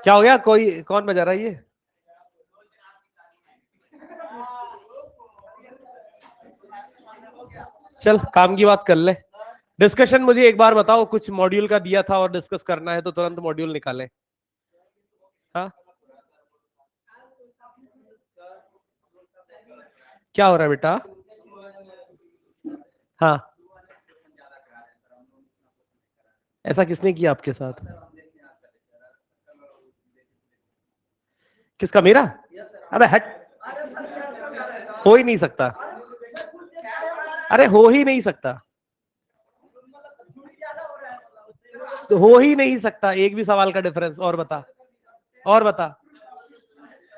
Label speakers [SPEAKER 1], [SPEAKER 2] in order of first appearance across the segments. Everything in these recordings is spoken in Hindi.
[SPEAKER 1] क्या हो गया? कोई कौन बजा रहा है ये? चल काम की बात कर ले। डिस्कशन मुझे एक बार बताओ, कुछ मॉड्यूल का दिया था और डिस्कस करना है तो तुरंत मॉड्यूल निकाले। हाँ क्या हो रहा है बेटा? हाँ ऐसा किसने किया आपके साथ? किसका? मेरा? अबे हट, हो ही नहीं सकता। अरे हो ही नहीं सकता, तो हो ही नहीं सकता। एक भी सवाल का डिफरेंस। और बता, और बता।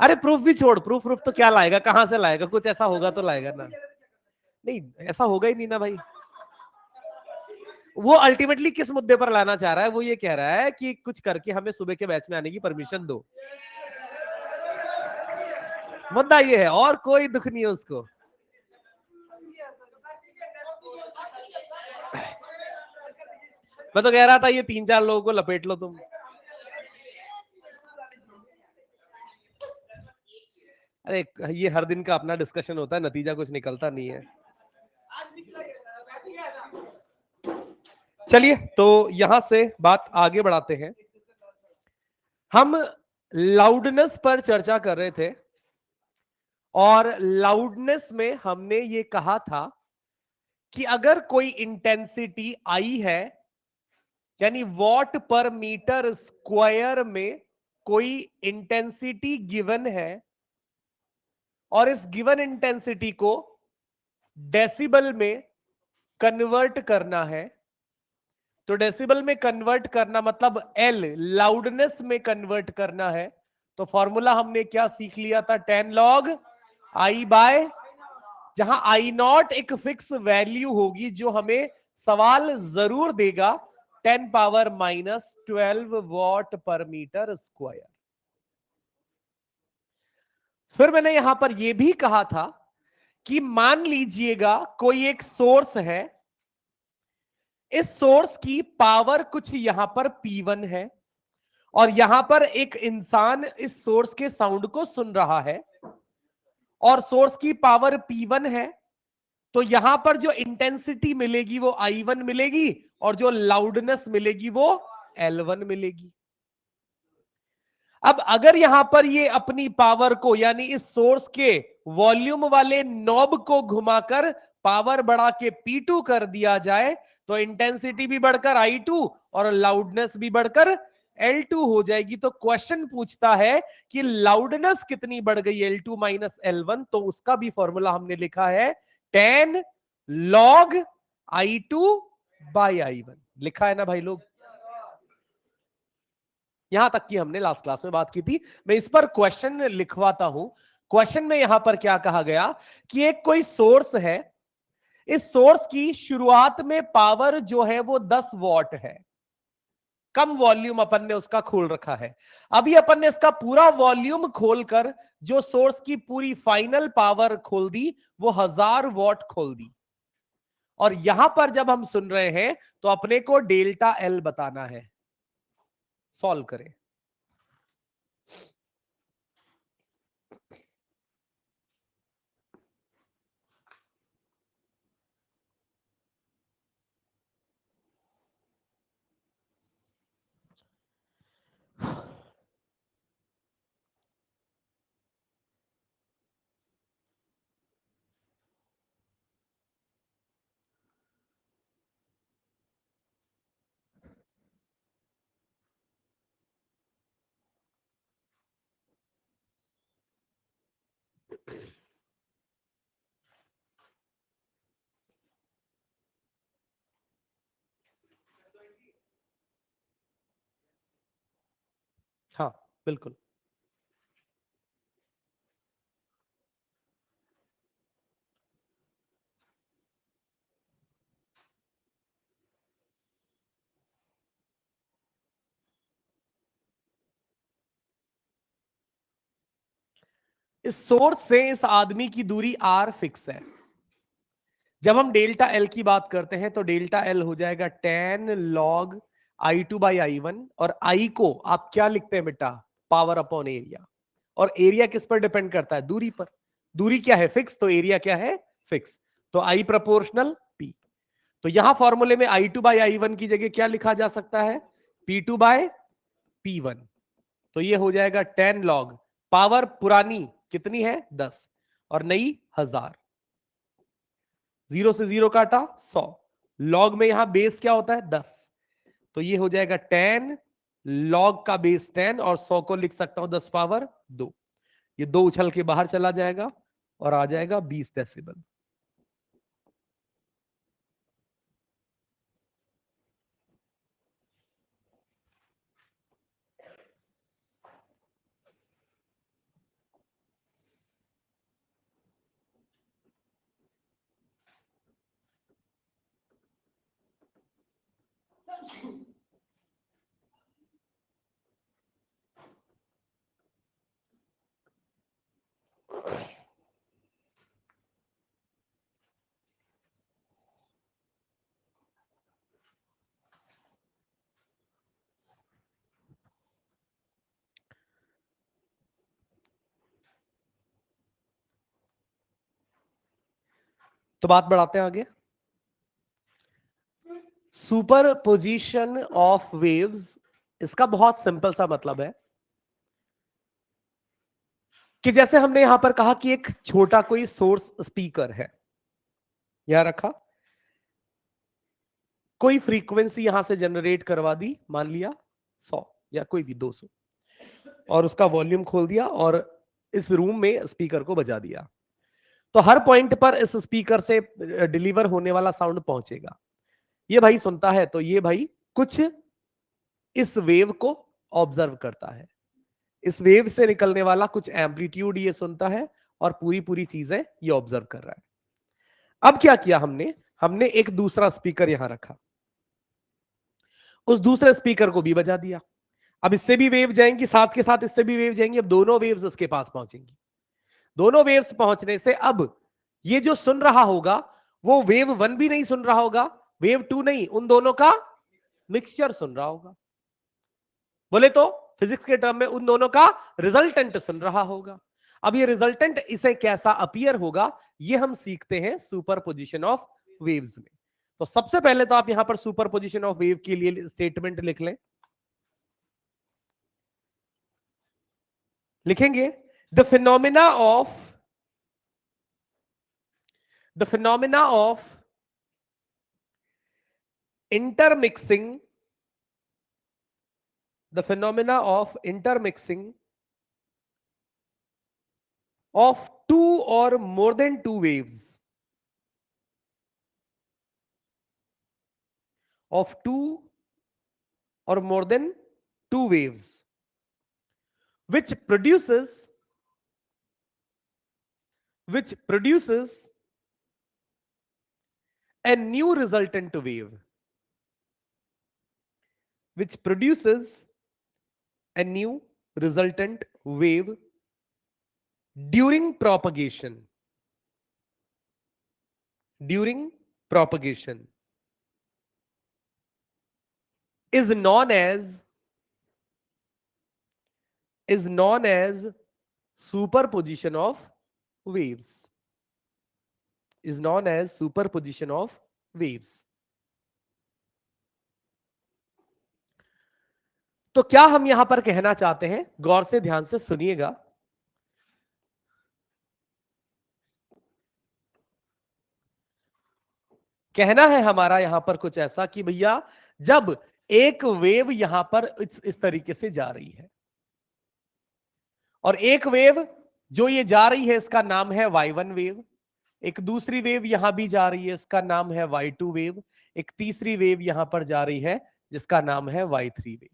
[SPEAKER 1] अरे प्रूफ भी छोड़, प्रूफ प्रूफ तो क्या लाएगा, कहां से लाएगा? कुछ ऐसा होगा तो लाएगा ना। नहीं ऐसा होगा ही नहीं ना भाई। वो अल्टीमेटली किस मुद्दे पर लाना चाह रहा है? वो ये कह रहा है कि कुछ करके हमें सुबह के बैच में आने की परमिशन दो। मुद्दा ये है, और कोई दुख नहीं है उसको। मैं तो कह रहा था ये 3-4 लोगों को लपेट लो तुम। अरे ये हर दिन का अपना डिस्कशन होता है, नतीजा कुछ निकलता नहीं है। चलिए तो यहां से बात आगे बढ़ाते हैं। हम लाउडनेस पर चर्चा कर रहे थे और लाउडनेस में हमने ये कहा था कि अगर कोई इंटेंसिटी आई है, यानी वॉट पर मीटर स्क्वायर में कोई इंटेंसिटी गिवन है और इस गिवन इंटेंसिटी को डेसिबल में कन्वर्ट करना है, तो डेसिबल में कन्वर्ट करना मतलब एल लाउडनेस में कन्वर्ट करना है, तो फॉर्मूला हमने क्या सीख लिया था? 10 लॉग आई बाय, जहां आई नॉट एक फिक्स वैल्यू होगी जो हमें सवाल जरूर देगा, 10⁻⁻12 वॉट पर मीटर स्क्वायर। फिर मैंने यहां पर यह भी कहा था कि मान लीजिएगा कोई एक सोर्स है, इस सोर्स की पावर कुछ यहां पर P1 है और यहां पर एक इंसान इस सोर्स के साउंड को सुन रहा है और सोर्स की पावर P1 है, तो यहां पर जो इंटेंसिटी मिलेगी वो I1 मिलेगी और जो लाउडनेस मिलेगी वो L1 मिलेगी। अब अगर यहां पर ये अपनी पावर को, यानी इस सोर्स के वॉल्यूम वाले नॉब को घुमाकर पावर बढ़ा के P2 कर दिया जाए, तो इंटेंसिटी भी बढ़कर I2 और लाउडनेस भी बढ़कर L2 हो जाएगी। तो क्वेश्चन पूछता है कि लाउडनेस कितनी बढ़ गई, L2 माइनस L1, तो उसका भी फॉर्मूला हमने लिखा है 10 log I2 बाई I1। लिखा है ना भाई लोग? यहां तक की हमने लास्ट क्लास में बात की थी। मैं इस पर क्वेश्चन लिखवाता हूं। क्वेश्चन में यहां पर क्या कहा गया कि एक कोई सोर्स है, इस सोर्स की शुरुआत में पावर जो है वो 10 वॉट है, कम वॉल्यूम अपन ने उसका खोल रखा है। अभी अपन ने इसका पूरा वॉल्यूम खोलकर जो सोर्स की पूरी फाइनल पावर खोल दी वो 1000 वॉट खोल दी, और यहां पर जब हम सुन रहे हैं तो अपने को डेल्टा एल बताना है। सॉल्व करें। हाँ बिल्कुल। इस सोर्स से इस आदमी की दूरी आर फिक्स है। जब हम डेल्टा एल की बात करते हैं तो डेल्टा एल हो जाएगा 10 log I2 बाई I1, और I को आप क्या लिखते हैं बेटा? Power upon area. और एरिया किस पर डिपेंड करता है? दूरी पर। दूरी क्या है? फिक्स। तो एरिया क्या है? फिक्स। तो आई प्रोपोर्शनल पी। तो यहां फॉर्मूले में I2 बाई I1 की जगह क्या लिखा जा सकता है? P2 bye P1। तो ये हो जाएगा 10 लॉग। पावर पुरानी कितनी है? 10 और नई 1000। 0 से 0 काटा 100। लॉग में यहां बेस क्या होता है? 10। तो ये हो जाएगा 10 लॉग का बेस 10 और 100 को लिख सकता हूं 10 पावर 2। ये 2 उछल के बाहर चला जाएगा और आ जाएगा 20 डेसिबल। तो बात बढ़ाते हैं आगे। सुपर पोजिशन ऑफ वेव्स, इसका बहुत सिंपल सा मतलब है कि जैसे हमने यहां पर कहा कि एक छोटा कोई सोर्स स्पीकर है, यहां रखा, कोई फ्रीक्वेंसी यहां से जनरेट करवा दी, मान लिया 100 या कोई भी 200, और उसका वॉल्यूम खोल दिया और इस रूम में स्पीकर को बजा दिया। तो हर पॉइंट पर इस स्पीकर से डिलीवर होने वाला साउंड पहुंचेगा। ये भाई सुनता है तो ये भाई कुछ इस वेव को ऑब्जर्व करता है, इस वेव से निकलने वाला कुछ एम्पलीट्यूड ये सुनता है और पूरी पूरी चीजें ये ऑब्जर्व कर रहा है। अब क्या किया हमने? हमने एक दूसरा स्पीकर यहां रखा, उस दूसरे स्पीकर को भी बजा दिया। अब इससे भी वेव जाएंगी, साथ के साथ इससे भी वेव जाएंगी। अब दोनों वेव्स उसके पास पहुंचेंगी। दोनों वेव्स पहुंचने से अब ये जो सुन रहा होगा वो वेव 1 भी नहीं सुन रहा होगा, वेव 2 नहीं, उन दोनों का मिक्सचर सुन रहा होगा। बोले तो फिजिक्स के टर्म में उन दोनों का रिजल्टेंट सुन रहा होगा। अब ये रिजल्टेंट इसे कैसा अपीयर होगा, ये हम सीखते हैं सुपरपोजिशन ऑफ वेव्स में। तो सबसे पहले तो आप यहां पर सुपरपोजिशन ऑफ वेव के लिए स्टेटमेंट लिख लें। लिखेंगे the phenomena of intermixing the phenomena of intermixing of two or more than two waves of two or more than two waves which produces a new resultant wave, which produces a new resultant wave during propagation is known as superposition of waves, is known as superposition of waves। तो क्या हम यहां पर कहना चाहते हैं, गौर से ध्यान से सुनिएगा। कहना है हमारा यहां पर कुछ ऐसा कि भैया जब एक वेव यहां पर इस तरीके से जा रही है और एक वेव जो ये जा रही है इसका नाम है y1 वेव, एक दूसरी वेव यहां भी जा रही है इसका नाम है y2 वेव, एक तीसरी वेव यहां पर जा रही है जिसका नाम है y3 वेव।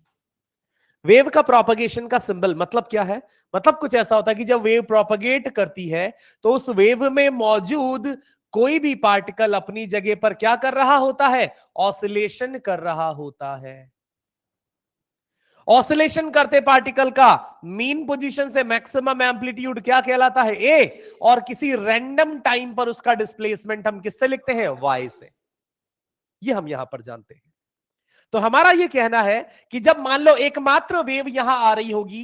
[SPEAKER 1] वेव का प्रोपगेशन का सिंबल मतलब क्या है? मतलब कुछ ऐसा होता है कि जब वेव प्रोपगेट करती है तो उस वेव में मौजूद कोई भी पार्टिकल अपनी जगह पर क्या कर रहा होता है? ऑसिलेशन कर रहा होता है। ऑसिलेशन करते पार्टिकल का मीन पोजीशन से मैक्सिमम एम्पलीट्यूड क्या कहलाता है? ए। और किसी रैंडम टाइम पर उसका डिस्प्लेसमेंट हम किससे लिखते हैं? वाई से। ये हम यहां पर जानते हैं। तो हमारा यह कहना है कि जब मान लो एकमात्र वेव यहां आ रही होगी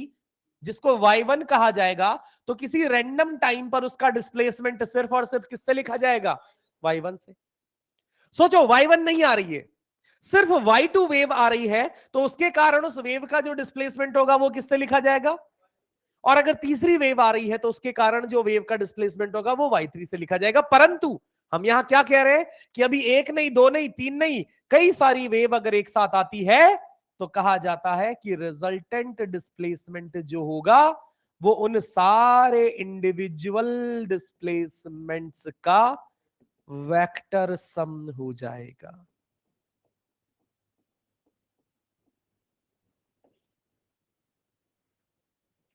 [SPEAKER 1] जिसको y1 कहा जाएगा, तो किसी रैंडम टाइम पर उसका डिस्प्लेसमेंट सिर्फ और सिर्फ किससे लिखा जाएगा? y1 से। सोचो y1 नहीं आ रही है, सिर्फ y2 वेव आ रही है, तो उसके कारण उस वेव का जो डिस्प्लेसमेंट होगा वो किससे लिखा जाएगा? और अगर तीसरी वेव आ रही है तो उसके कारण जो वेव का डिस्प्लेसमेंट होगा वो y3 से लिखा जाएगा। परंतु हम यहां क्या कह रहे हैं कि अभी एक नहीं, दो नहीं, तीन नहीं, कई सारी वेव अगर एक साथ आती है तो कहा जाता है कि रिजल्टेंट डिस्प्लेसमेंट जो होगा वो उन सारे इंडिविजुअल डिस्प्लेसमेंट्स का वेक्टर सम हो जाएगा।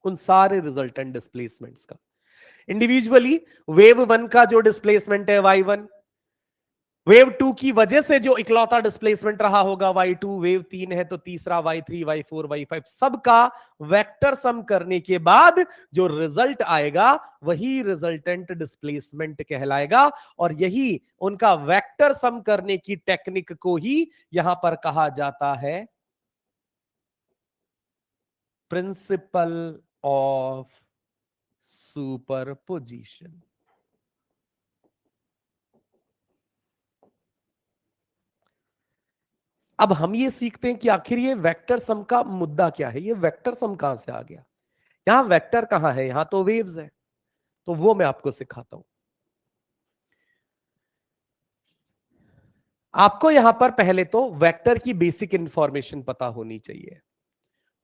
[SPEAKER 1] उन सारे रिजल्टेंट डिस्प्लेसमेंट्स का इंडिविजुअली वेव 1 का जो डिस्प्लेसमेंट है y1, वेव 2 की वजह से जो इकलौता डिस्प्लेसमेंट रहा होगा y2, वेव 3 है तो तीसरा y3, y4, y5, सबका वेक्टर सम करने के बाद जो रिजल्ट आएगा वही रिजल्टेंट डिस्प्लेसमेंट कहलाएगा। और यही उनका वेक्टर सम करने की टेक्निक को ही यहां पर कहा जाता है प्रिंसिपल ऑफ सुपरपोजिशन। अब हम ये सीखते हैं कि आखिर ये वेक्टर सम का मुद्दा क्या है, ये वेक्टर सम कहां से आ गया, यहां वेक्टर कहां है, यहां तो वेव्स है। तो वो मैं आपको सिखाता हूं। आपको यहां पर पहले तो वेक्टर की बेसिक इंफॉर्मेशन पता होनी चाहिए।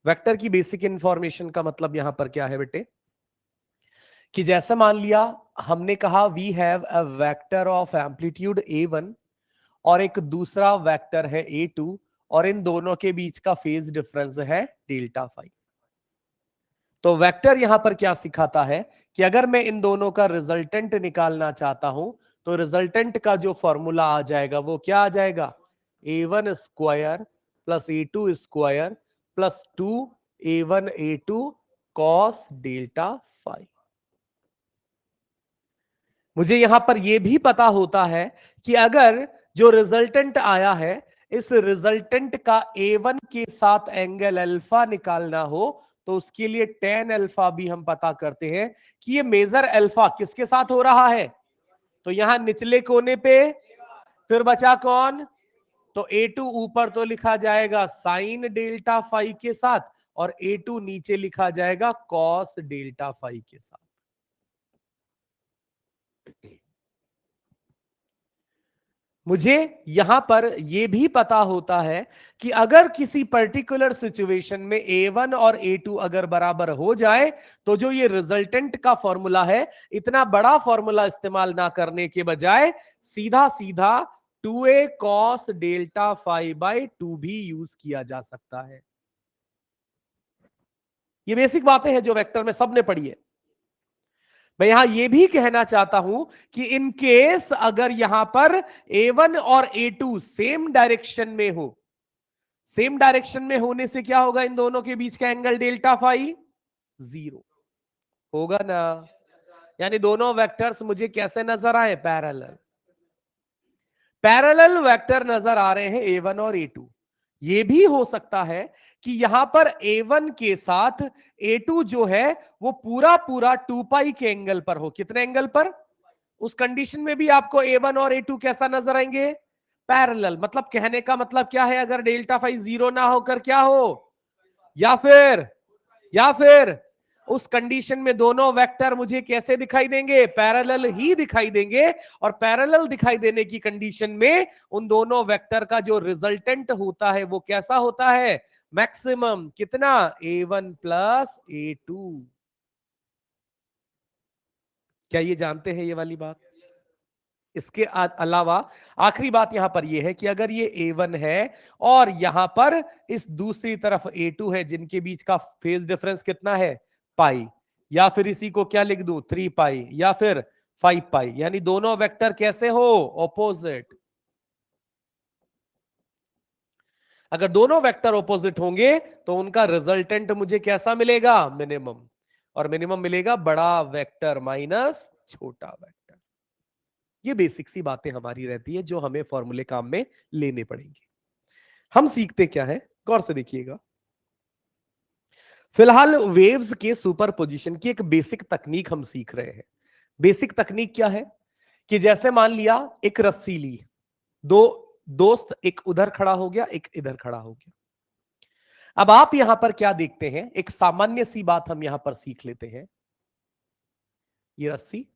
[SPEAKER 1] वेक्टर की बेसिक इंफॉर्मेशन का मतलब यहां पर क्या है बेटे, कि जैसे मान लिया हमने कहा we have a vector of amplitude a1 और एक दूसरा वेक्टर है a2 और इन दोनों के बीच का फेज डिफरेंस है डेल्टा फाई। तो वेक्टर यहां पर क्या सिखाता है कि अगर मैं इन दोनों का रिजल्टेंट निकालना चाहता हूं तो रिजल्टेंट का जो फॉर्मूला आ जाएगा वो क्या आ जाएगा, a1 square plus a2 square plus 2 a1 a2 cos delta phi. मुझे यहां पर यह भी पता होता है कि अगर जो रिजल्टेंट आया है इस रिजल्टेंट का a1 के साथ एंगल अल्फा निकालना हो तो उसके लिए tan अल्फा भी हम पता करते हैं कि ये मेजर अल्फा किसके साथ हो रहा है। तो यहां निचले कोने पे फिर बचा कौन, तो a2 ऊपर तो लिखा जाएगा साइन डेल्टा फाई के साथ और a2 नीचे लिखा जाएगा कॉस डेल्टा फाई के साथ। मुझे यहां पर यह भी पता होता है कि अगर किसी पर्टिकुलर सिचुएशन में a1 और a2 अगर बराबर हो जाए तो जो ये रिजल्टेंट का फॉर्मूला है इतना बड़ा फॉर्मूला इस्तेमाल ना करने के बजाय सीधा सीधा 2a cos delta phi by 2 भी यूज किया जा सकता है। ये बेसिक बातें हैं जो वेक्टर में सबने पढ़ी है। मैं यहां यह भी कहना चाहता हूं कि इन केस अगर यहां पर a1 और a2 सेम डायरेक्शन में हो, सेम डायरेक्शन में होने से क्या होगा, इन दोनों के बीच का एंगल डेल्टा फाई 0 होगा ना। यानी दोनों वेक्टर्स मुझे कैसे नजर आए, पैरेलल। पैरेलल वेक्टर नजर आ रहे हैं a1 और a2। ये भी हो सकता है कि यहां पर a1 के साथ a2 जो है वो पूरा पूरा 2 पाई के एंगल पर हो। कितने एंगल पर, उस कंडीशन में भी आपको a1 और a2 कैसा नजर आएंगे, पैरेलल। मतलब कहने का मतलब क्या है, अगर डेल्टा फाई 0 ना होकर क्या हो, या फिर उस कंडीशन में दोनों वेक्टर मुझे कैसे दिखाई देंगे, पैरेलल ही दिखाई देंगे। और पैरेलल दिखाई देने की कंडीशन में उन दोनों वेक्टर का जो रिजल्टेंट होता है वो कैसा होता है, मैक्सिमम कितना, a1 प्लस a2। क्या ये जानते हैं ये वाली बात। इसके अलावा आखिरी बात यहां पर यह है कि अगर ये a1 है और यहां पर इस दूसरी तरफ a2 है जिनके बीच का फेज डिफरेंस कितना है, पाई, या फिर इसी को क्या लिख दूं, 3 पाई या फिर 5 पाई, यानी दोनों वेक्टर कैसे हो, ऑपोजिट। अगर दोनों वेक्टर ऑपोजिट होंगे तो उनका रिजल्टेंट मुझे कैसा मिलेगा, मिनिमम। और मिनिमम मिलेगा बड़ा वेक्टर माइनस छोटा वेक्टर। ये बेसिक सी बातें हमारी रहती है जो हमें फॉर्मूले काम में लेने पड़ेंगे। हम सीखते क्या है, गौर से देखिएगा। फिलहाल वेव्स के सुपरपोजिशन की एक बेसिक तकनीक हम सीख रहे हैं। बेसिक तकनीक क्या है कि जैसे मान लिया एक रस्सी ली, दो दोस्त, एक उधर खड़ा हो गया, एक इधर खड़ा हो गया। अब आप यहां पर क्या देखते हैं, एक सामान्य सी बात हम यहां पर सीख लेते हैं। ये रस्सी,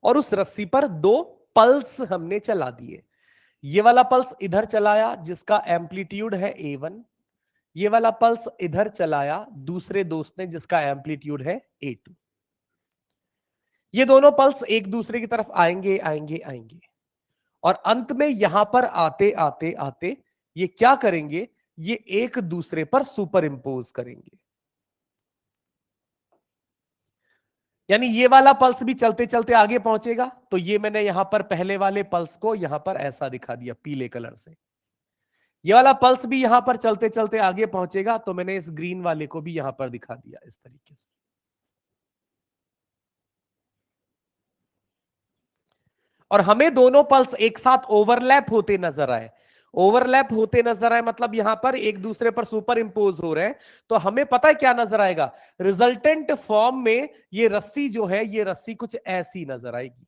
[SPEAKER 1] और उस रस्सी पर दो पल्स हमने चला दिए। ये वाला पल्स इधर चलाया जिसका एम्पलीट्यूड है A1, ये वाला पल्स इधर चलाया दूसरे दोस्त ने जिसका एम्पलीट्यूड है A2। ये दोनों पल्स एक दूसरे की तरफ आएंगे आएंगे आएंगे, और अंत में यहां पर आते आते आते ये क्या करेंगे, ये एक दूसरे पर सुपर इंपोज करेंगे। यानी ये वाला पल्स भी चलते चलते आगे पहुंचेगा, तो ये मैंने यहां पर पहले वाले पल्स को यहां पर ऐसा दिखा दिया पीले कलर से। ये वाला पल्स भी यहां पर चलते चलते आगे पहुंचेगा, तो मैंने इस ग्रीन वाले को भी यहां पर दिखा दिया इस तरीके से। और हमें दोनों पल्स एक साथ ओवरलैप होते नजर आए। ओवरलैप होते नजर आए मतलब यहां पर एक दूसरे पर सुपर इंपोज हो रहे हैं। तो हमें पता है क्या नजर आएगा, रिजल्टेंट फॉर्म में ये रस्सी जो है, ये रस्सी कुछ ऐसी नजर आएगी।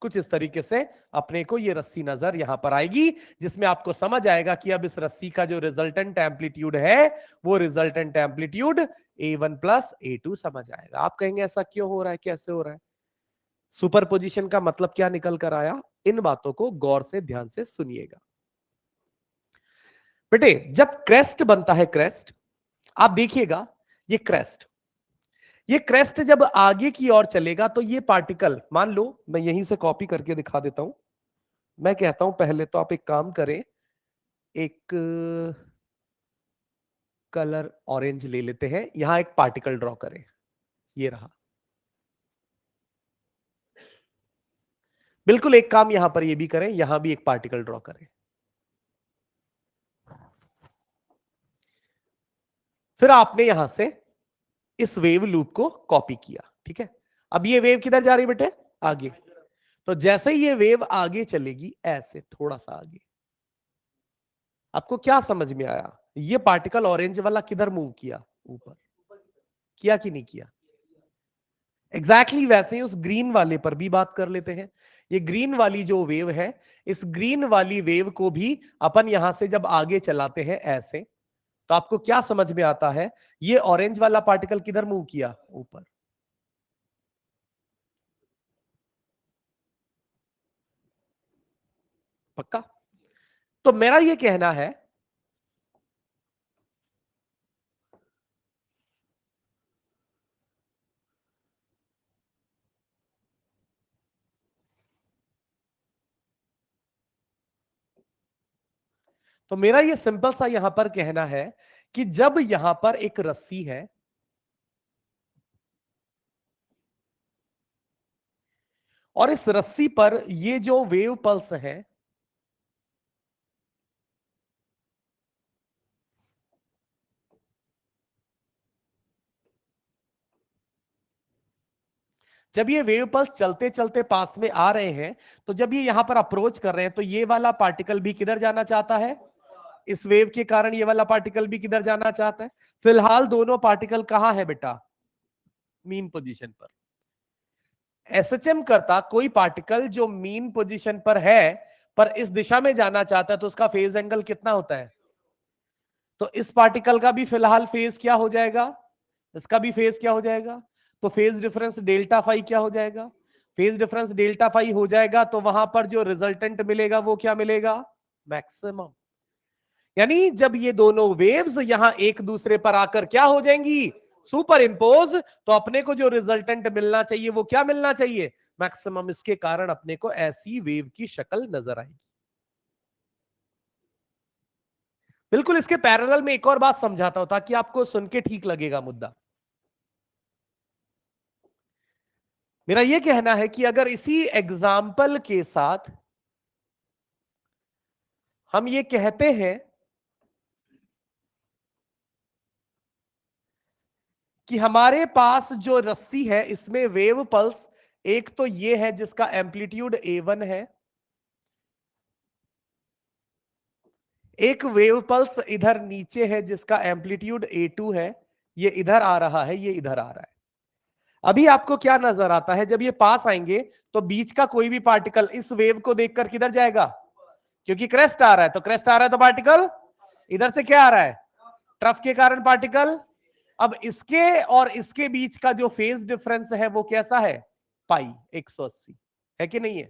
[SPEAKER 1] कुछ इस तरीके से अपने को ये रस्सी नजर यहां पर आएगी, जिसमें आपको समझ आएगा कि अब इस रस्सी का जो रिजल्टेंट एम्पलीट्यूड है, वो resultant amplitude A1 plus A2 समझ आएगा। आप कहेंगे ऐसा क्यों हो रहा है, कैसे हो रहा है? सुपरपोजिशन का मतलब क्या निकल कर आया, इन बातों को गौर से ध्यान से सुनिएगा। बेटे जब क्रेस्ट बनता है, क्रेस्ट आप देखिएगा, ये क्रेस्ट जब आगे की ओर चलेगा तो ये पार्टिकल, मान लो मैं यहीं से कॉपी करके दिखा देता हूं। मैं कहता हूं पहले तो आप एक काम करें, एक कलर ऑरेंज ले लेते हैं, यहां एक पार्टिकल ड्रॉ करें। ये रहा। बिल्कुल एक काम यहां पर ये भी करें, यहां भी एक पार्टिकल ड्रॉ करें। फिर आपने यहां से इस वेव लूप को कॉपी किया, ठीक है। अब ये वेव किधर जा रही है बेटे, आगे। तो जैसे ही ये वेव आगे चलेगी, ऐसे थोड़ा सा आगे, आपको क्या समझ में आया, ये पार्टिकल ऑरेंज वाला किधर मूव किया, ऊपर किया कि नहीं किया। एग्जैक्टली वैसे ही उस ग्रीन वाले पर भी बात कर लेते हैं। ये ग्रीन वाली जो वेव है, इस ग्रीन वाली वेव को भी अपन यहां से जब आगे चलाते हैं ऐसे, तो आपको क्या समझ में आता है, ये ऑरेंज वाला पार्टिकल किधर मूव किया, ऊपर। पक्का। तो मेरा ये कहना है, तो मेरा ये सिंपल सा यहां पर कहना है कि जब यहां पर एक रस्सी है और इस रस्सी पर ये जो वेव पल्स है, जब ये वेव पल्स चलते चलते पास में आ रहे हैं, तो जब ये यहां पर अप्रोच कर रहे हैं, तो ये वाला पार्टिकल भी किधर जाना चाहता है, इस वेव के कारण ये वाला पार्टिकल भी किधर जाना चाहता है। फिलहाल दोनों पार्टिकल कहां है बेटा, मीन पोजीशन पर। एसएचएम करता कोई पार्टिकल जो मीन पोजीशन पर है पर इस दिशा में जाना चाहता है, तो उसका फेज एंगल कितना होता है। तो इस पार्टिकल का भी फिलहाल फेज क्या हो जाएगा, इसका भी फेज क्या हो जाएगा, तो फेज डिफरेंस डेल्टा फाई क्या हो जाएगा, फेज डिफरेंस डेल्टा फाई हो जाएगा, तो वहां पर जो रिजल्टेंट मिलेगा वो क्या मिलेगा, मैक्सिमम। यानी जब ये दोनों वेव्स यहां एक दूसरे पर आकर क्या हो जाएंगी, सुपर इंपोज, तो अपने को जो रिजल्टेंट मिलना चाहिए वो क्या मिलना चाहिए, मैक्सिमम। इसके कारण अपने को ऐसी वेव की शक्ल नजर आएगी। बिल्कुल इसके पैरेलल में एक और बात समझाता हूं ताकि आपको सुन के ठीक लगेगा मुद्दा। मेरा यह कहना है कि अगर इसी एग्जाम्पल के साथ हम ये कहते हैं कि हमारे पास जो रस्सी है इसमें वेव पल्स एक तो ये है जिसका एम्पलीट्यूड A1 है, एक वेव पल्स इधर नीचे है जिसका एम्पलीट्यूड A2 है, ये इधर आ रहा है, ये इधर आ रहा है। अभी आपको क्या नजर आता है, जब ये पास आएंगे तो बीच का कोई भी पार्टिकल इस वेव को देखकर किधर जाएगा, क्योंकि क्रेस्ट आ रहा है, तो क्रेस्ट आ रहा है तो पार्टिकल इधर से क्या आ रहा है, ट्रफ के कारण पार्टिकल। अब इसके और इसके बीच का जो फेज डिफरेंस है वो कैसा है, पाई 180 है कि नहीं है।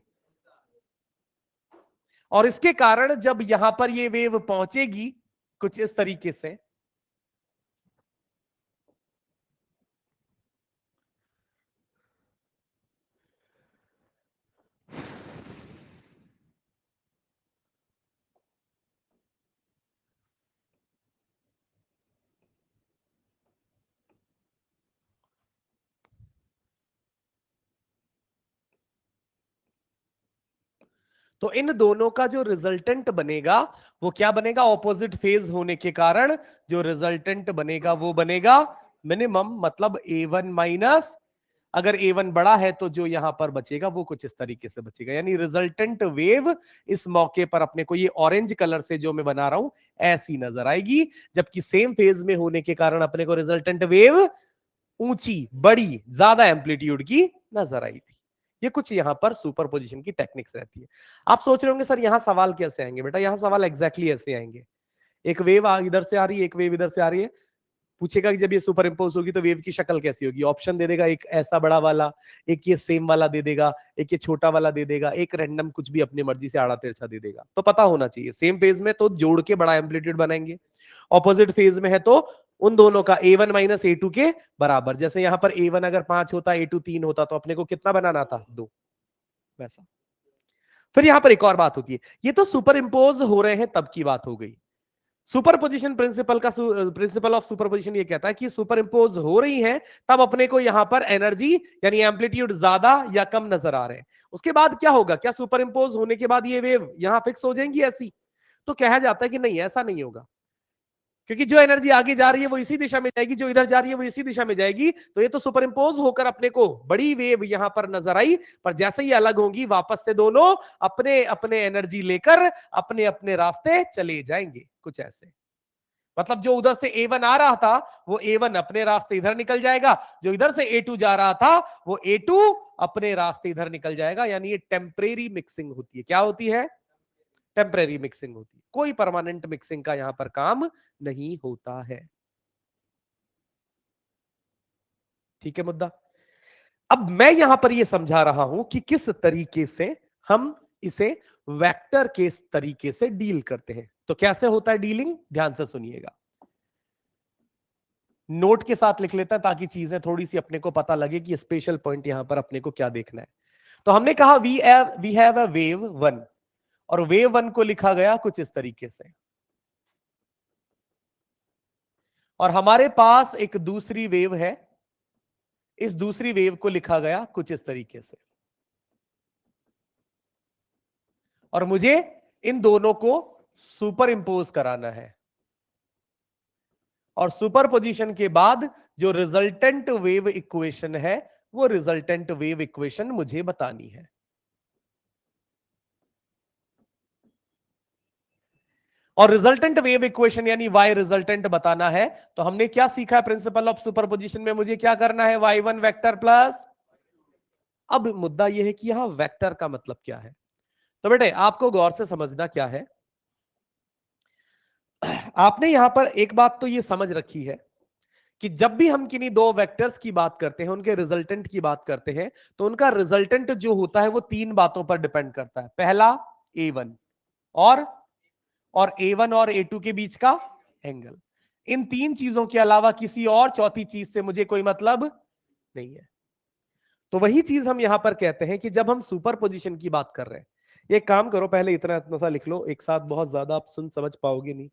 [SPEAKER 1] और इसके कारण जब यहां पर ये वेव पहुंचेगी कुछ इस तरीके से, तो इन दोनों का जो रिजल्टेंट बनेगा वो क्या बनेगा, ऑपोजिट फेज होने के कारण जो रिजल्टेंट बनेगा वो बनेगा मिनिमम, मतलब A1 माइनस, अगर A1 बड़ा है तो जो यहां पर बचेगा वो कुछ इस तरीके से बचेगा, यानी रिजल्टेंट वेव इस मौके पर अपने को ये ऑरेंज कलर से जो मैं बना रहा हूं ऐसी नजर आएगी, जबकि सेम फेज में होने के कारण अपने को रिजल्टेंट वेव ऊंची, बड़ी, ज्यादा एम्पलीट्यूड की नजर आई थी। ये कुछ यहां पर सुपरपोजिशन की टेक्निक्स रहती है। आप सोच रहे होंगे सर यहां सवाल कैसे आएंगे, बेटा यहां सवाल एग्जैक्टली ऐसे आएंगे, एक वेव इधर से आ रही है, एक वेव इधर से आ रही है, पूछेगा कि जब ये सुपर इंपोज होगी तो वेव की शक्ल कैसी होगी, ऑप्शन दे देगा, एक ऐसा बड़ा वाला, एक ये सेम वाला दे देगा, एक ये छोटा वाला दे देगा, एक रैंडम कुछ भी अपनी मर्जी से आड़ा तिरछा दे देगा। तो पता होना चाहिए सेम फेज में तो जोड़ के बड़ा एम्पलीट्यूड बनाएंगे, ऑपोजिट फेज में है तो उन दोनों का A1 माइनस A2 के बराबर। जैसे यहां पर A1 अगर 5 होता, A2 3 होता, तो अपने को कितना बनाना था, 2, वैसा। फिर यहां पर एक और बात होती है, ये तो सुपर इंपोज हो रहे हैं तब की बात हो गई। सुपरपोजिशन प्रिंसिपल का प्रिंसिपल ऑफ सुपरपोजिशन ये कहता है कि सुपर इंपोज हो रही है तब अपने को यहां पर एनर्जी यानी एम्पलीट्यूड ज्यादा या कम नजर आ रहे हैं। उसके बाद क्या होगा, क्या सुपर इंपोज होने के बाद ये वेव यहां फिक्स हो जाएंगी ऐसी, तो कहा जाता है कि नहीं, ऐसा नहीं होगा, क्योंकि जो एनर्जी आगे जा रही है वो इसी दिशा में जाएगी, जो इधर जा रही है वो इसी दिशा में जाएगी। तो ये तो सुपर इंपोज होकर अपने को बड़ी वेव यहां पर नजर आई, पर जैसे ही अलग होंगी वापस से दोनों अपने अपने एनर्जी लेकर अपने अपने रास्ते चले जाएंगे, कुछ ऐसे। मतलब जो उधर से A1 आ रहा था वो A1 अपने रास्ते इधर निकल जाएगा, जो इधर से A2 जा रहा था वो A2 अपने रास्ते इधर निकल जाएगा। यानी ये टेम्परेरी मिक्सिंग होती है। क्या होती है, टेम्परेरी मिक्सिंग होती है, कोई परमानेंट मिक्सिंग का यहां पर काम नहीं होता है। ठीक है मुद्दा। अब मैं यहां पर यह समझा रहा हूं कि किस तरीके से हम इसे वेक्टर के तरीके से डील करते हैं। तो कैसे होता है डीलिंग, ध्यान से सुनिएगा, नोट के साथ लिख लेता है ताकि चीजें थोड़ी सी अपने को पता लगे कि स्पेशल पॉइंट यहां पर अपने को क्या देखना है। तो हमने कहा we have a wave one, और वेव वन को लिखा गया कुछ इस तरीके से, और हमारे पास एक दूसरी वेव है, इस दूसरी वेव को लिखा गया कुछ इस तरीके से, और मुझे इन दोनों को सुपर इंपोज कराना है, और सुपर पोजिशन के बाद जो रिजल्टेंट वेव इक्वेशन है वो रिजल्टेंट वेव इक्वेशन मुझे बतानी है। और रिजल्टेंट वेव इक्वेशन यानी वाई रिजल्टेंट बताना है, तो हमने क्या सीखा प्रिंसिपल ऑफ सुपरपोजिशन में, मुझे क्या करना है, y1 वेक्टर प्लस। अब मुद्दा यह है कि यहां वेक्टर का मतलब क्या है। तो बेटे आपको गौर से समझना क्या है, आपने यहां पर एक बात तो यह समझ रखी है कि जब भी हम किन्हीं दो वेक्टर्स की बात करते हैं, उनके रिजल्टेंट की बात करते हैं, तो उनका रिजल्टेंट जो होता है वो तीन बातों पर डिपेंड करता है। पहला A1, और A1 और A2 के बीच का एंगल। इन तीन चीजों के अलावा किसी और चौथी चीज से मुझे कोई मतलब नहीं है। तो वही चीज हम यहां पर कहते हैं कि जब हम सुपर पोजिशन की बात कर रहे हैं, एक काम करो पहले इतना इतना सा लिख लो एक साथ, बहुत ज्यादा आप सुन समझ पाओगे नहीं।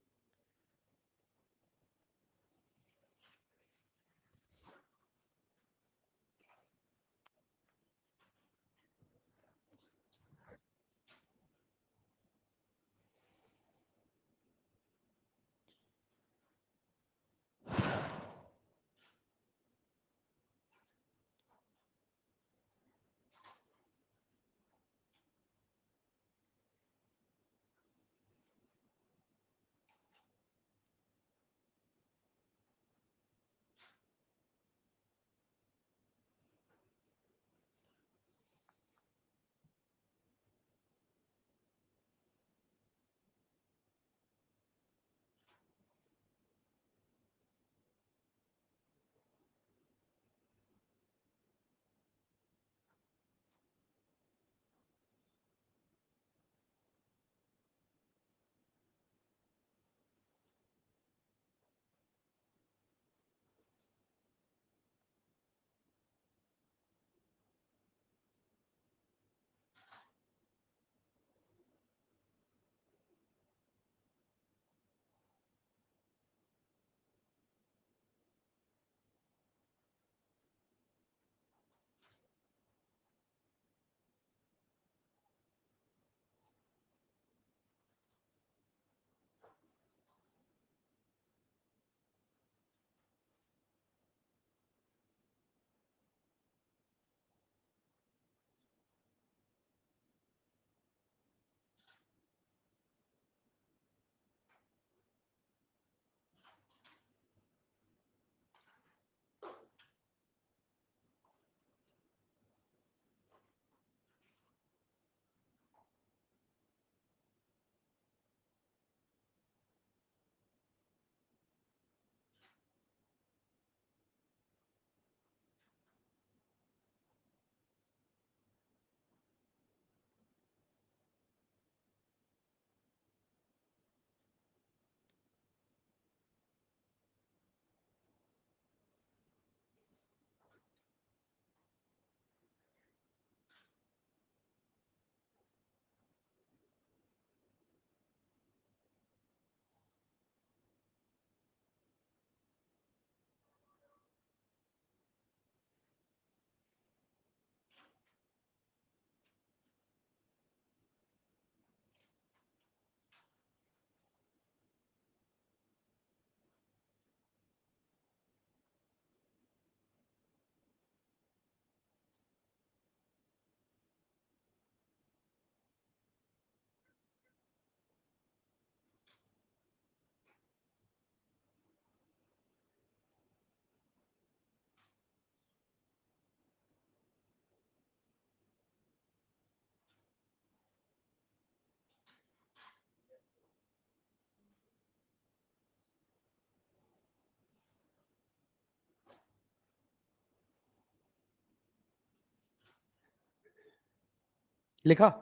[SPEAKER 1] लिखा?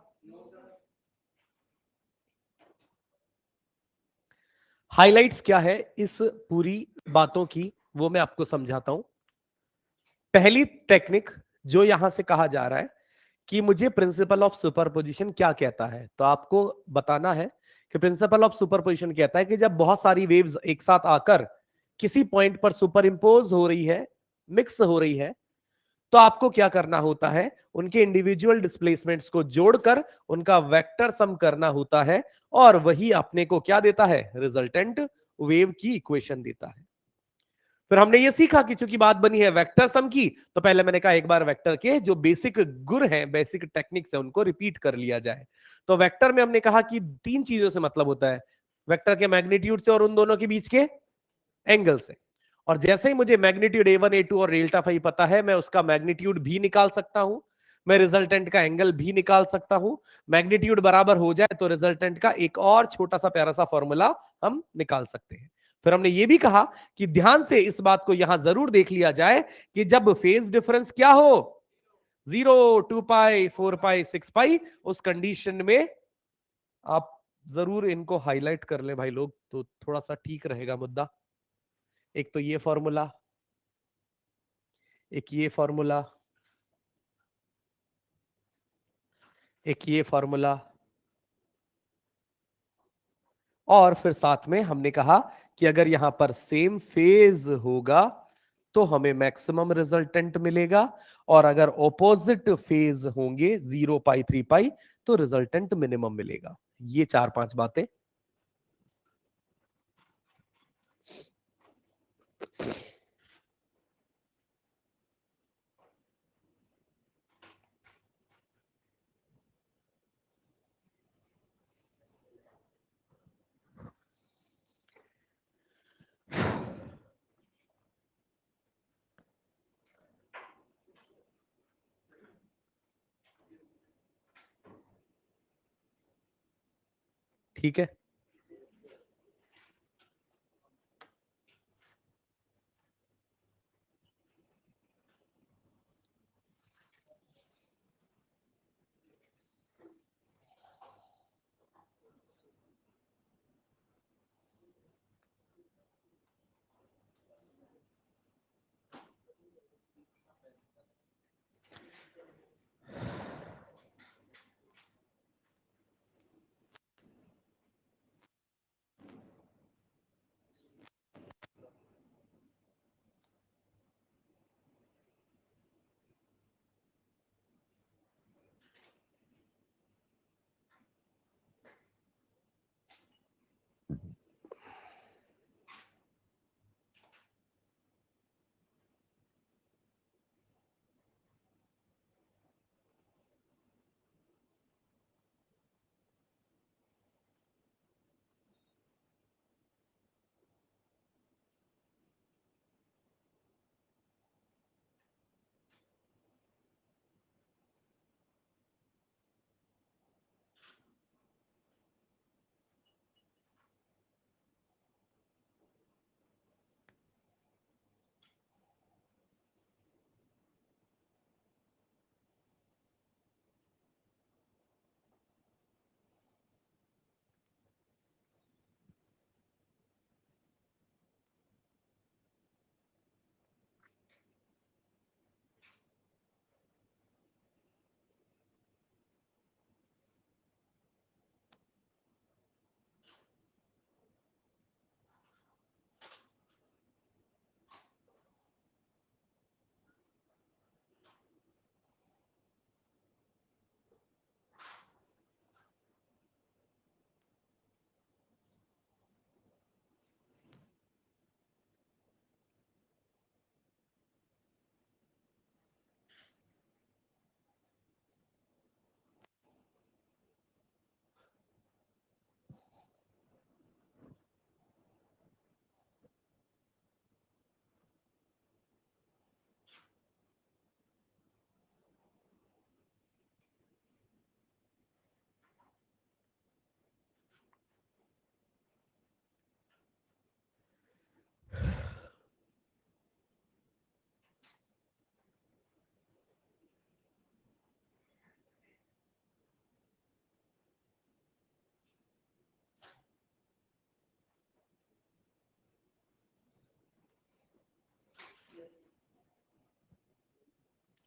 [SPEAKER 1] हाइलाइट्स क्या है इस पूरी बातों की, वो मैं आपको समझाता हूं। पहली टेक्निक जो यहां से कहा जा रहा है कि मुझे प्रिंसिपल ऑफ सुपरपोजिशन क्या कहता है, तो आपको बताना है कि प्रिंसिपल ऑफ सुपरपोजिशन कहता है कि जब बहुत सारी वेव्स एक साथ आकर किसी पॉइंट पर सुपर इंपोज हो रही है, मिक्स हो रही है, तो आपको क्या करना होता है, उनके इंडिविजुअल डिस्प्लेसमेंट्स को जोड़कर उनका वेक्टर सम करना होता है, और वही अपने को क्या देता है, रिजल्टेंट वेव की इक्वेशन देता है। फिर हमने ये सीखा कि चूंकि बात बनी है वेक्टर सम की, तो पहले मैंने कहा एक बार वेक्टर के जो बेसिक गुर हैं, बेसिक टेक्निक्स हैं, उनको रिपीट कर लिया जाए। तो वेक्टर में हमने कहा कि तीन चीजों से मतलब होता है, वेक्टर के मैग्नीट्यूड से और उन दोनों के बीच के एंगल से। और जैसे ही मुझे मैग्नीट्यूड A1 A2 और डेल्टा फाई पता है, मैं उसका मैग्नीट्यूड भी निकाल सकता हूं, मैं रिजल्टेंट का एंगल भी निकाल सकता हूं। मैग्नीट्यूड बराबर हो जाए तो रिजल्टेंट का एक और छोटा सा प्यारा सा फॉर्मूला हम निकाल सकते हैं। फिर हमने ये भी कहा कि ध्यान से इस बात को यहां जरूर देख लिया जाए कि जब फेज डिफरेंस क्या हो, 0, 2 पाई, 4 पाई, 6 पाई, उस कंडीशन में आप जरूर इनको हाईलाइट कर ले भाई लोग, तो थोड़ा सा ठीक रहेगा मुद्दा। एक तो ये फॉर्मूला, एक ये फॉर्मूला, एक ये फॉर्मूला, और फिर साथ में हमने कहा कि अगर यहां पर सेम फेज होगा तो हमें मैक्सिमम रिजल्टेंट मिलेगा, और अगर ऑपोजिट फेज होंगे 0 पाई 3 पाई, तो रिजल्टेंट मिनिमम मिलेगा। ये चार पांच बातें। ठीक है,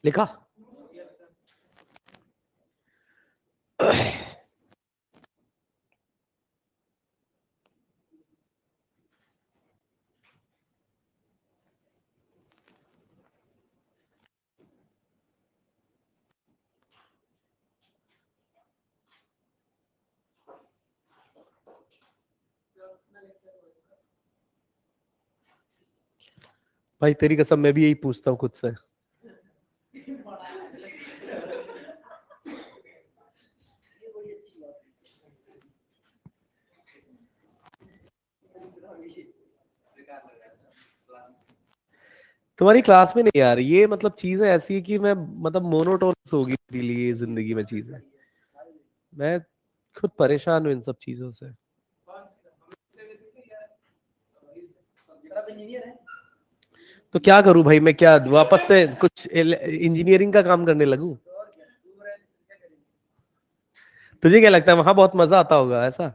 [SPEAKER 1] लिखा? भाई तेरी कसम मैं भी यही पूछता हूँ खुद से। तुम्हारी क्लास में नहीं यार, ये मतलब चीजें ऐसी है कि मैं मतलब मोनोटोनस होगी मेरे लिए जिंदगी में चीजें। मैं खुद परेशान हूँ इन सब चीजों से। तो क्या करूं भाई, मैं क्या वापस से कुछ इंजीनियरिंग का काम करने लगूं? तुझे क्या लगता है वहां बहुत मजा आता होगा ऐसा?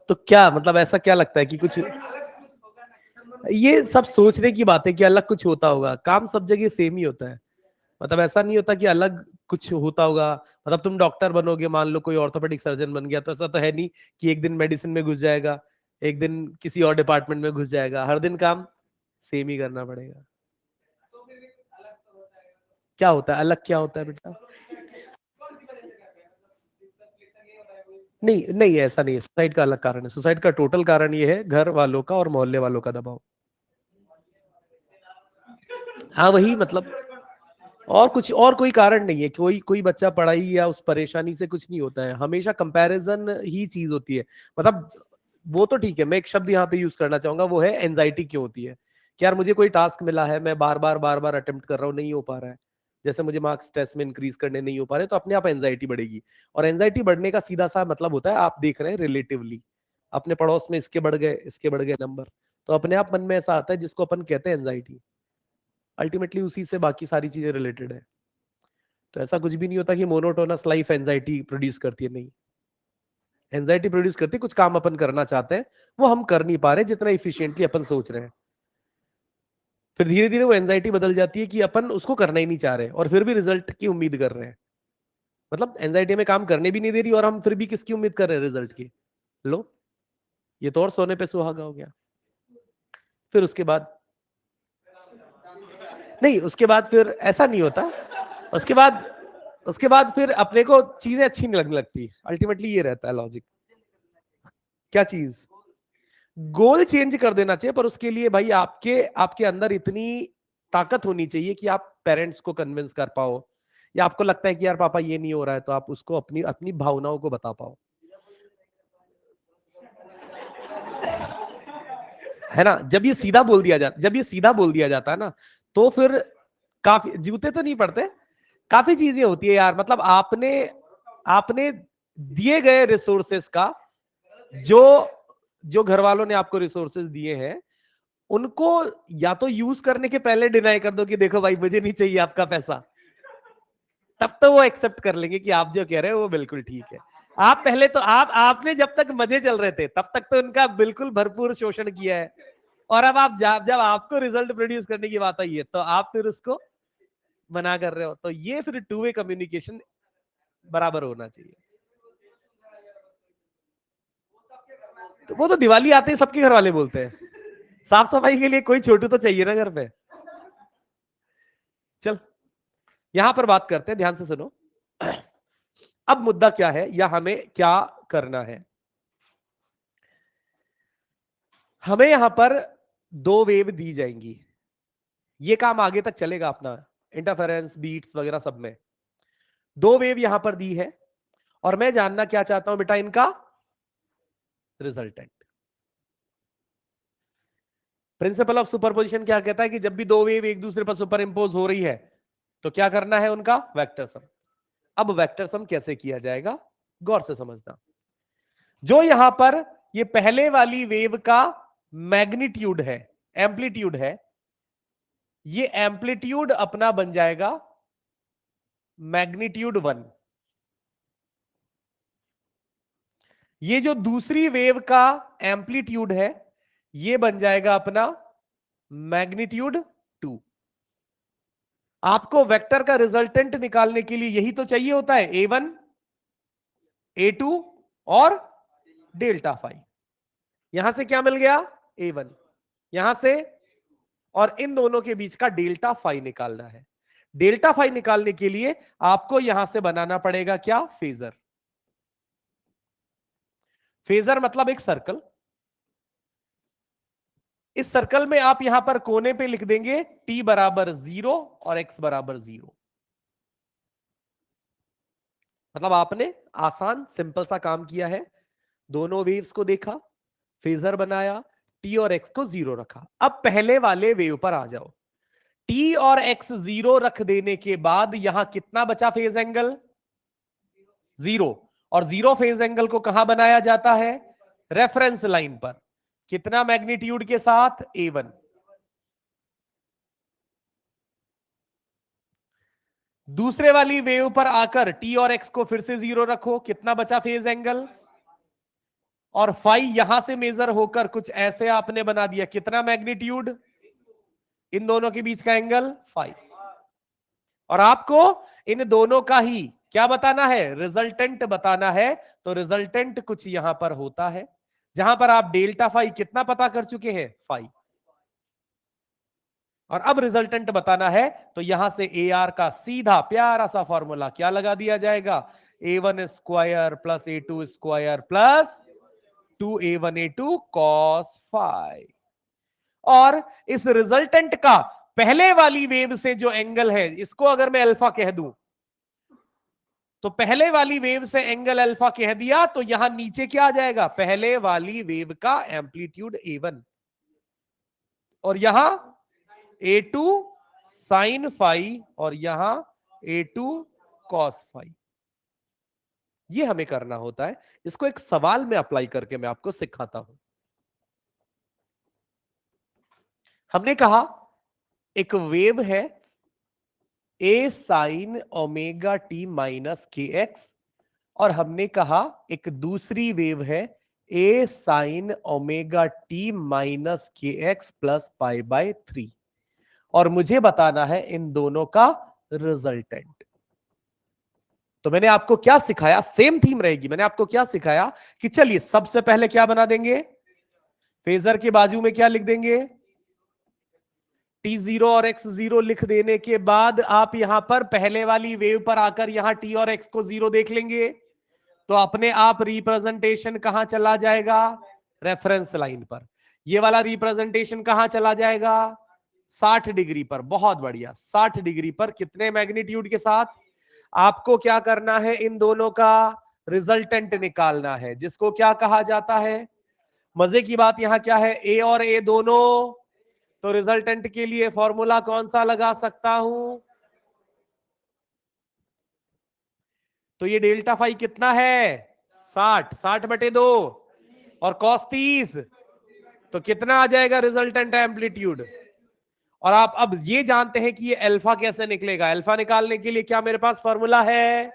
[SPEAKER 1] तो क्या मतलब ऐसा क्या लगता है कि कुछ, ये सब सोचने की बात है कि अलग कुछ होता होगा। काम सब जगह सेम ही होता है। मतलब ऐसा नहीं होता कि अलग कुछ होता होगा। मतलब तुम डॉक्टर बनोगे, मान लो कोई ऑर्थोपेडिक सर्जन बन गया, तो ऐसा तो है नहीं कि एक दिन मेडिसिन में घुस जाएगा, एक दिन किसी और डिपार्टमेंट में घुस जाएगा। हर दिन काम सेम ही करना पड़ेगा। क्या होता है अलग, क्या होता है बेटा? नहीं नहीं, ऐसा नहीं है। सुसाइड का अलग कारण है। सुसाइड का टोटल कारण ये है घर वालों का और मोहल्ले वालों का दबाव। हाँ वही मतलब, और कुछ और कोई कारण नहीं है। कोई कोई बच्चा पढ़ाई या उस परेशानी से कुछ नहीं होता है। हमेशा कंपैरिजन ही चीज होती है। मतलब वो तो ठीक है, मैं एक शब्द यहाँ पे यूज करना चाहूंगा, वो है एंजाइटी। क्यों होती है कि यार मुझे कोई टास्क मिला है, मैं बार बार अटेम्प्ट कर रहा हूँ, नहीं हो पा रहा है, जैसे मुझे मार्क्स टेस्ट में इंक्रीज करने नहीं हो पा रहे, तो अपने आप एंजाइटी बढ़ेगी। और एंजाइटी बढ़ने का सीधा सा मतलब होता है, आप देख रहे हैं रिलेटिवली अपने पड़ोस में इसके बढ़ गए, इसके बढ़ गए नंबर, तो अपने आप मन में ऐसा आता है जिसको अपन कहते हैं एंजाइटी। अल्टीमेटली उसी से बाकी सारी चीजें रिलेटेड है। तो ऐसा कुछ भी नहीं होता कि मोनोटोनस लाइफ एंजाइटी प्रोड्यूस करती है, नहीं। एंजाइटी प्रोड्यूस करती है कुछ काम अपन करना चाहते हैं, वो हम कर नहीं पा रहे जितना इफिशिएंटली अपन सोच रहे हैं। फिर धीरे धीरे वो एंजाइटी बदल जाती है कि अपन उसको करना ही नहीं चाह रहे और फिर भी रिजल्ट की उम्मीद कर रहे हैं। मतलब एंजाइटी में काम करने भी नहीं दे रही और हम फिर भी किसकी उम्मीद कर रहे हैं? रिजल्ट की। लो, ये तो और सोने पे सुहागा हो गया। फिर उसके बाद नहीं, उसके बाद फिर ऐसा नहीं होता। उसके बाद उसके बाद फिर अपने को चीजें अच्छी नहीं लगने लगती। अल्टीमेटली ये रहता है लॉजिक। क्या चीज? गोल चेंज कर देना चाहिए, पर उसके लिए भाई आपके आपके अंदर इतनी ताकत होनी चाहिए कि आप पेरेंट्स को कन्विंस कर पाओ, या आपको लगता है कि यार पापा ये नहीं हो रहा है, तो आप उसको अपनी अपनी भावनाओं को बता पाओ। है ना? जब ये सीधा बोल दिया जाता है ना, तो फिर काफी जूते तो नहीं पड़ते। काफी चीजें होती है यार। मतलब आपने आपने दिए गए रिसोर्सेस का, जो जो घर वालों ने आपको रिसोर्सेज दिए हैं, उनको या तो यूज करने के पहले डिनाई कर दो कि देखो भाई मुझे नहीं चाहिए आपका पैसा। तब तो वो एक्सेप्ट कर लेंगे कि आप जो कह रहे हो वो बिल्कुल ठीक है। आप पहले तो आपने जब तक मजे चल रहे थे तब तक तो उनका बिल्कुल भरपूर शोषण किया है। और अब आप जब जब आपको रिजल्ट प्रोड्यूस करने की बात आई है, तो आप फिर उसको मना कर रहे हो। तो ये फिर टू वे कम्युनिकेशन बराबर होना चाहिए। तो वो तो दिवाली आते ही सबके घर वाले बोलते हैं, साफ सफाई के लिए कोई छोटू तो चाहिए ना घर पे। चल, यहां पर बात करते हैं, ध्यान से सुनो। अब मुद्दा क्या है या हमें क्या करना है? हमें यहां पर दो वेव दी जाएंगी। ये काम आगे तक चलेगा अपना, इंटरफेरेंस बीट्स वगैरह सब में। दो वेव यहां पर दी है और मैं जानना क्या चाहता हूं बेटा, इनका रिजल्टेंट। प्रिंसिपल ऑफ सुपरपोजिशन क्या कहता है कि जब भी दो वेव एक दूसरे पर सुपर इंपोज हो रही है, तो क्या करना है? उनका वेक्टर सम। अब वेक्टर सम कैसे किया जाएगा, गौर से समझना। जो यहां पर ये पहले वाली वेव का मैग्नीट्यूड है, एम्पलीट्यूड है, ये एम्पलीट्यूड अपना बन जाएगा मैग्नीट्यूड 1। ये जो दूसरी वेव का एम्पलीट्यूड है, ये बन जाएगा अपना मैग्नीट्यूड 2। आपको वेक्टर का रिजल्टेंट निकालने के लिए यही तो चाहिए होता है, A1 A2 और डेल्टा फाई। यहां से क्या मिल गया, A1, यहां से, और इन दोनों के बीच का डेल्टा फाई निकालना है। डेल्टा फाई निकालने के लिए आपको यहां से बनाना पड़ेगा क्या, फेजर। फेजर मतलब एक सर्कल। इस सर्कल में आप यहां पर कोने पे लिख देंगे t बराबर 0 और x बराबर 0। मतलब आपने आसान सिंपल सा काम किया है, दोनों वेव्स को देखा, फेजर बनाया, t और x को 0 रखा। अब पहले वाले वेव पर आ जाओ। t और x 0 रख देने के बाद यहां कितना बचा फेज एंगल, 0। और 0 फेज एंगल को कहां बनाया जाता है, रेफरेंस लाइन पर। कितना मैग्नीट्यूड के साथ, A1। दूसरे वाली वेव पर आकर t और x को फिर से 0 रखो, कितना बचा फेज एंगल, और फाई यहां से मेजर होकर कुछ ऐसे आपने बना दिया, कितना मैग्नीट्यूड, इन दोनों के बीच का एंगल फाई। और आपको इन दोनों का ही क्या बताना है, रिजल्टेंट बताना है। तो रिजल्टेंट कुछ यहां पर होता है, जहां पर आप डेल्टा फाई कितना पता कर चुके हैं, फाई। और अब रिजल्टेंट बताना है, तो यहां से ए आर का सीधा प्यारा सा फॉर्मूला क्या लगा दिया जाएगा, A1 square plus A2 square plus 2A1 A2 cos phi. और इस रिजल्टेंट का पहले वाली वेव से जो एंगल है, इसको अगर मैं अल्फा कह दूं, तो पहले वाली वेव से एंगल अल्फा कह दिया, तो यहां नीचे क्या आ जाएगा, पहले वाली वेव का एम्पलीट्यूड A1, और यहां A2 साइन फाई, और यहां A2 कॉस फाई। ये हमें करना होता है। इसको एक सवाल में अप्लाई करके मैं आपको सिखाता हूं। हमने कहा एक वेव है ए साइन ओमेगा टी माइनस के एक्स, और हमने कहा एक दूसरी वेव है ए साइन ओमेगा टी माइनस के एक्स प्लस पाई बाय 3, और मुझे बताना है इन दोनों का रिजल्टेंट। तो मैंने आपको क्या सिखाया, सेम थीम रहेगी। मैंने आपको क्या सिखाया कि चलिए सबसे पहले क्या बना देंगे, फेजर के बाजू में क्या लिख देंगे, t0 और x0 लिख देने के बाद आप यहां पर पहले वाली वेव पर आकर यहां t और x को 0 देख लेंगे, तो अपने आप रिप्रेजेंटेशन कहां चला जाएगा, रेफरेंस लाइन पर। ये वाला रिप्रेजेंटेशन कहां चला जाएगा, 60 डिग्री पर। बहुत बढ़िया, 60 डिग्री पर कितने मैग्नीट्यूड के साथ। आपको क्या करना है, इन दोनों का रिजल्टेंट निकालना है, जिसको क्या कहा जाता है। मजे की बात यहां क्या है, ए और ए दोनों, तो रिजल्टेंट के लिए फॉर्मूला कौन सा लगा सकता हूं, तो ये डेल्टा फाई कितना है, 60, 60/2, और कॉस 30, तो कितना आ जाएगा रिजल्टेंट एम्पलीट्यूड। और आप अब ये जानते हैं कि ये अल्फा कैसे निकलेगा। अल्फा निकालने के लिए क्या मेरे पास फॉर्मूला है,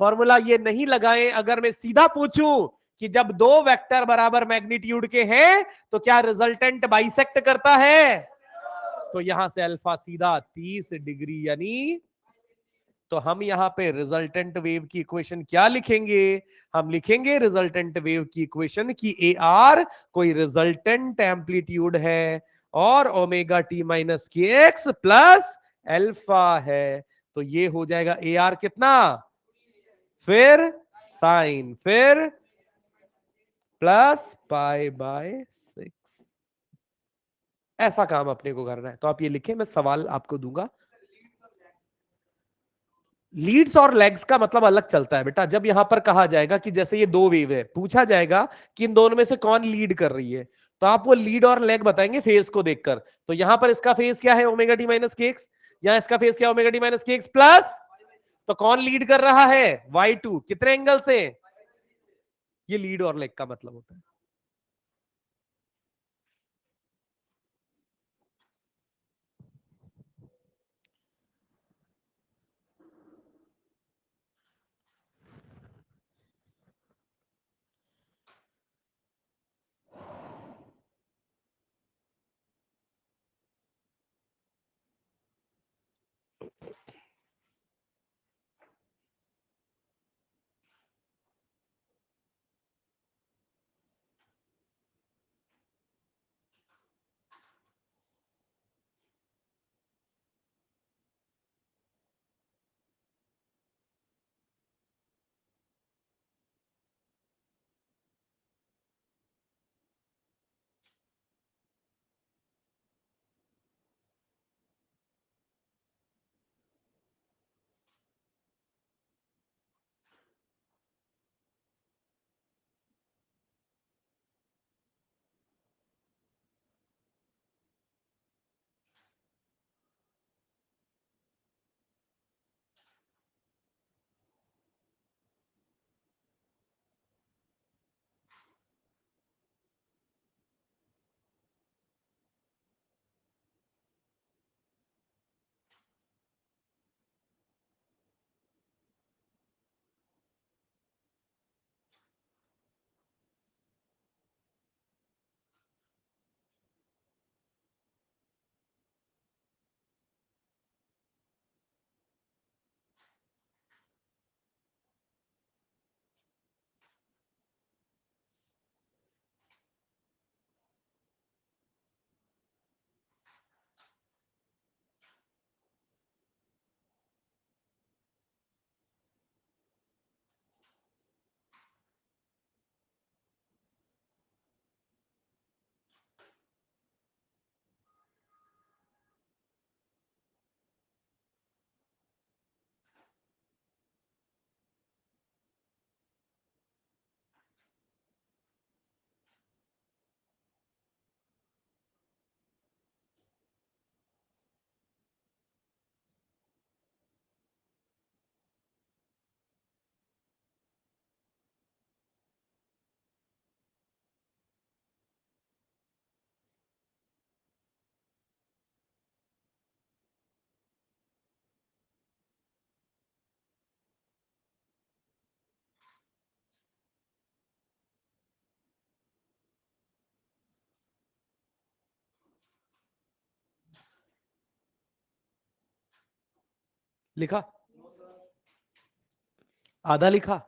[SPEAKER 1] फॉर्मूला ये नहीं लगाए। अगर मैं सीधा पूछूं कि जब दो वेक्टर बराबर मैग्नीट्यूड के हैं तो क्या रिजल्टेंट बाइसेक्ट करता है, तो यहां से अल्फा सीधा 30 डिग्री, यानी तो हम यहां पे रिजल्टेंट वेव की इक्वेशन क्या लिखेंगे, हम लिखेंगे रिजल्टेंट वेव की इक्वेशन की ए आर कोई रिजल्टेंट एम्पलीट्यूड है और ओमेगा टी माइनस के एक्स प्लस अल्फा है। तो ये हो जाएगा ए आर कितना, फिर साइन, फिर प्लस पाई बाय 6। ऐसा काम अपने को करना है। तो आप ये लिखें, मैं सवाल आपको दूंगा। लीड्स और लेग्स का मतलब अलग चलता है बेटा। जब यहां पर कहा जाएगा कि जैसे ये दो वेव है, पूछा जाएगा कि इन दोनों में से कौन लीड कर रही है, तो आप वो लीड और लेग बताएंगे फेज को देखकर। तो यहां पर इसका फेज क्या है, ओमेगा टी माइनस के एक्स, यहां इसका फेज क्या, ओमेगा टी माइनस के एक्स प्लस, तो कौन लीड कर रहा है, y2, कितने एंगल से, ये लीड और लेग का मतलब होता है। लिखा? आधा लिखा?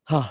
[SPEAKER 1] हाँ,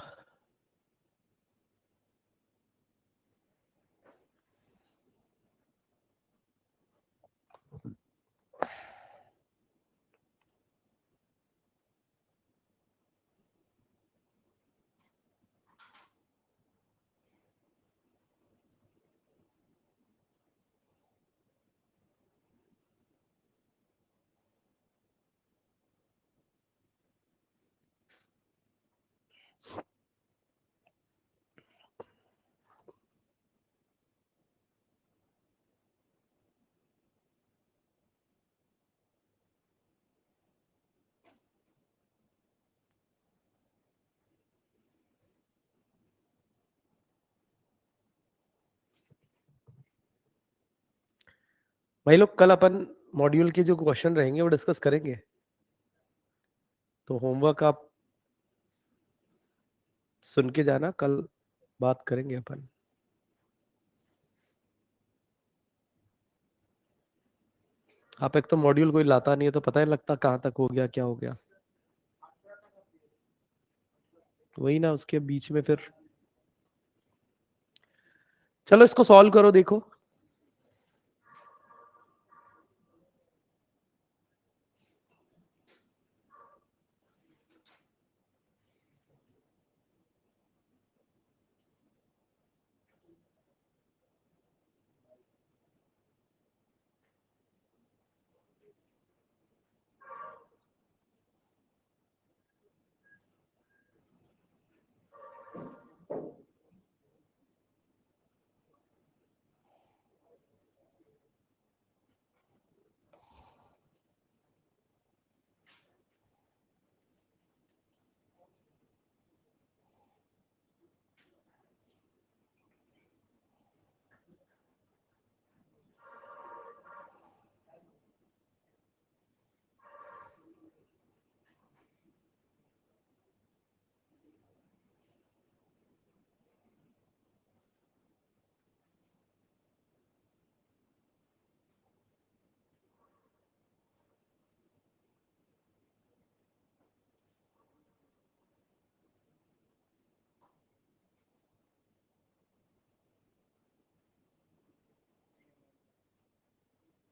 [SPEAKER 1] भाई लोग कल अपन मॉड्यूल के जो क्वेश्चन रहेंगे वो डिस्कस करेंगे, तो होमवर्क आप सुन के जाना, कल बात करेंगे अपन। आप एक तो मॉड्यूल कोई लाता नहीं है तो पता नहीं लगता कहाँ तक हो गया क्या हो गया, वही ना उसके बीच में फिर। चलो इसको सॉल्व करो, देखो।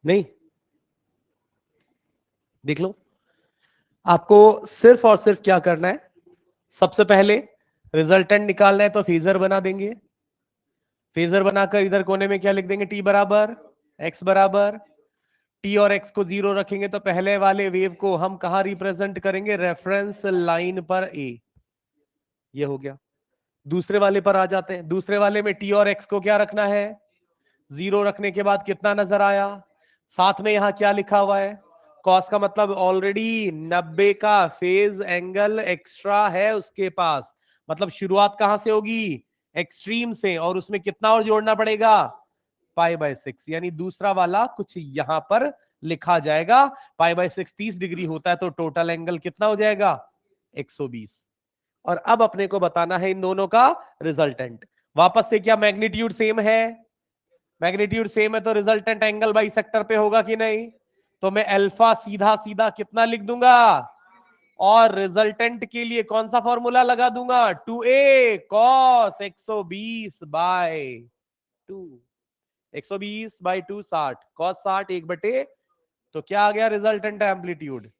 [SPEAKER 1] नहीं, देख लो, आपको सिर्फ और सिर्फ क्या करना है, सबसे पहले रिजल्टेंट निकालना है, तो फेजर बना देंगे। फेजर बनाकर इधर कोने में क्या लिख देंगे, टी बराबर एक्स बराबर टी और एक्स को 0 रखेंगे तो पहले वाले वेव को हम कहां रिप्रेजेंट करेंगे, रेफरेंस लाइन पर ए, ये हो गया। दूसरे वाले पर आ जाते हैं। दूसरे वाले में टी और एक्स को क्या रखना है, 0 रखने के बाद कितना नजर आया, साथ में यहां क्या लिखा हुआ है, कॉस का मतलब ऑलरेडी 90 का फेज एंगल एक्स्ट्रा है उसके पास, मतलब शुरुआत कहां से होगी, एक्सट्रीम से, और उसमें कितना और जोड़ना पड़ेगा, π/6, यानी दूसरा वाला कुछ यहां पर लिखा जाएगा। π/6 30 डिग्री होता है तो टोटल एंगल कितना हो जाएगा, 120। और अब अपने को बताना है इन दोनों का रिजल्टेंट। वापस से क्या मैग्नीट्यूड सेम है, मैग्नीट्यूड सेम है तो रिजल्टेंट एंगल बाइसेक्टर पे होगा कि नहीं, तो मैं अल्फा सीधा सीधा कितना लिख दूंगा, और रिजल्टेंट के लिए कौन सा फॉर्मूला लगा दूंगा, 2a cos 120/2, 120/2 60, cos 60 1/, तो क्या आ गया रिजल्टेंट एम्पलीट्यूड।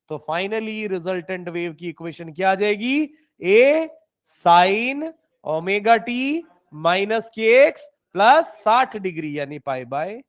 [SPEAKER 1] तो फाइनली रिजल्टेंट वेव की इक्वेशन क्या आ जाएगी, ए साइन ओमेगा टी माइनस के एक्स प्लस 60 डिग्री यानी π/3।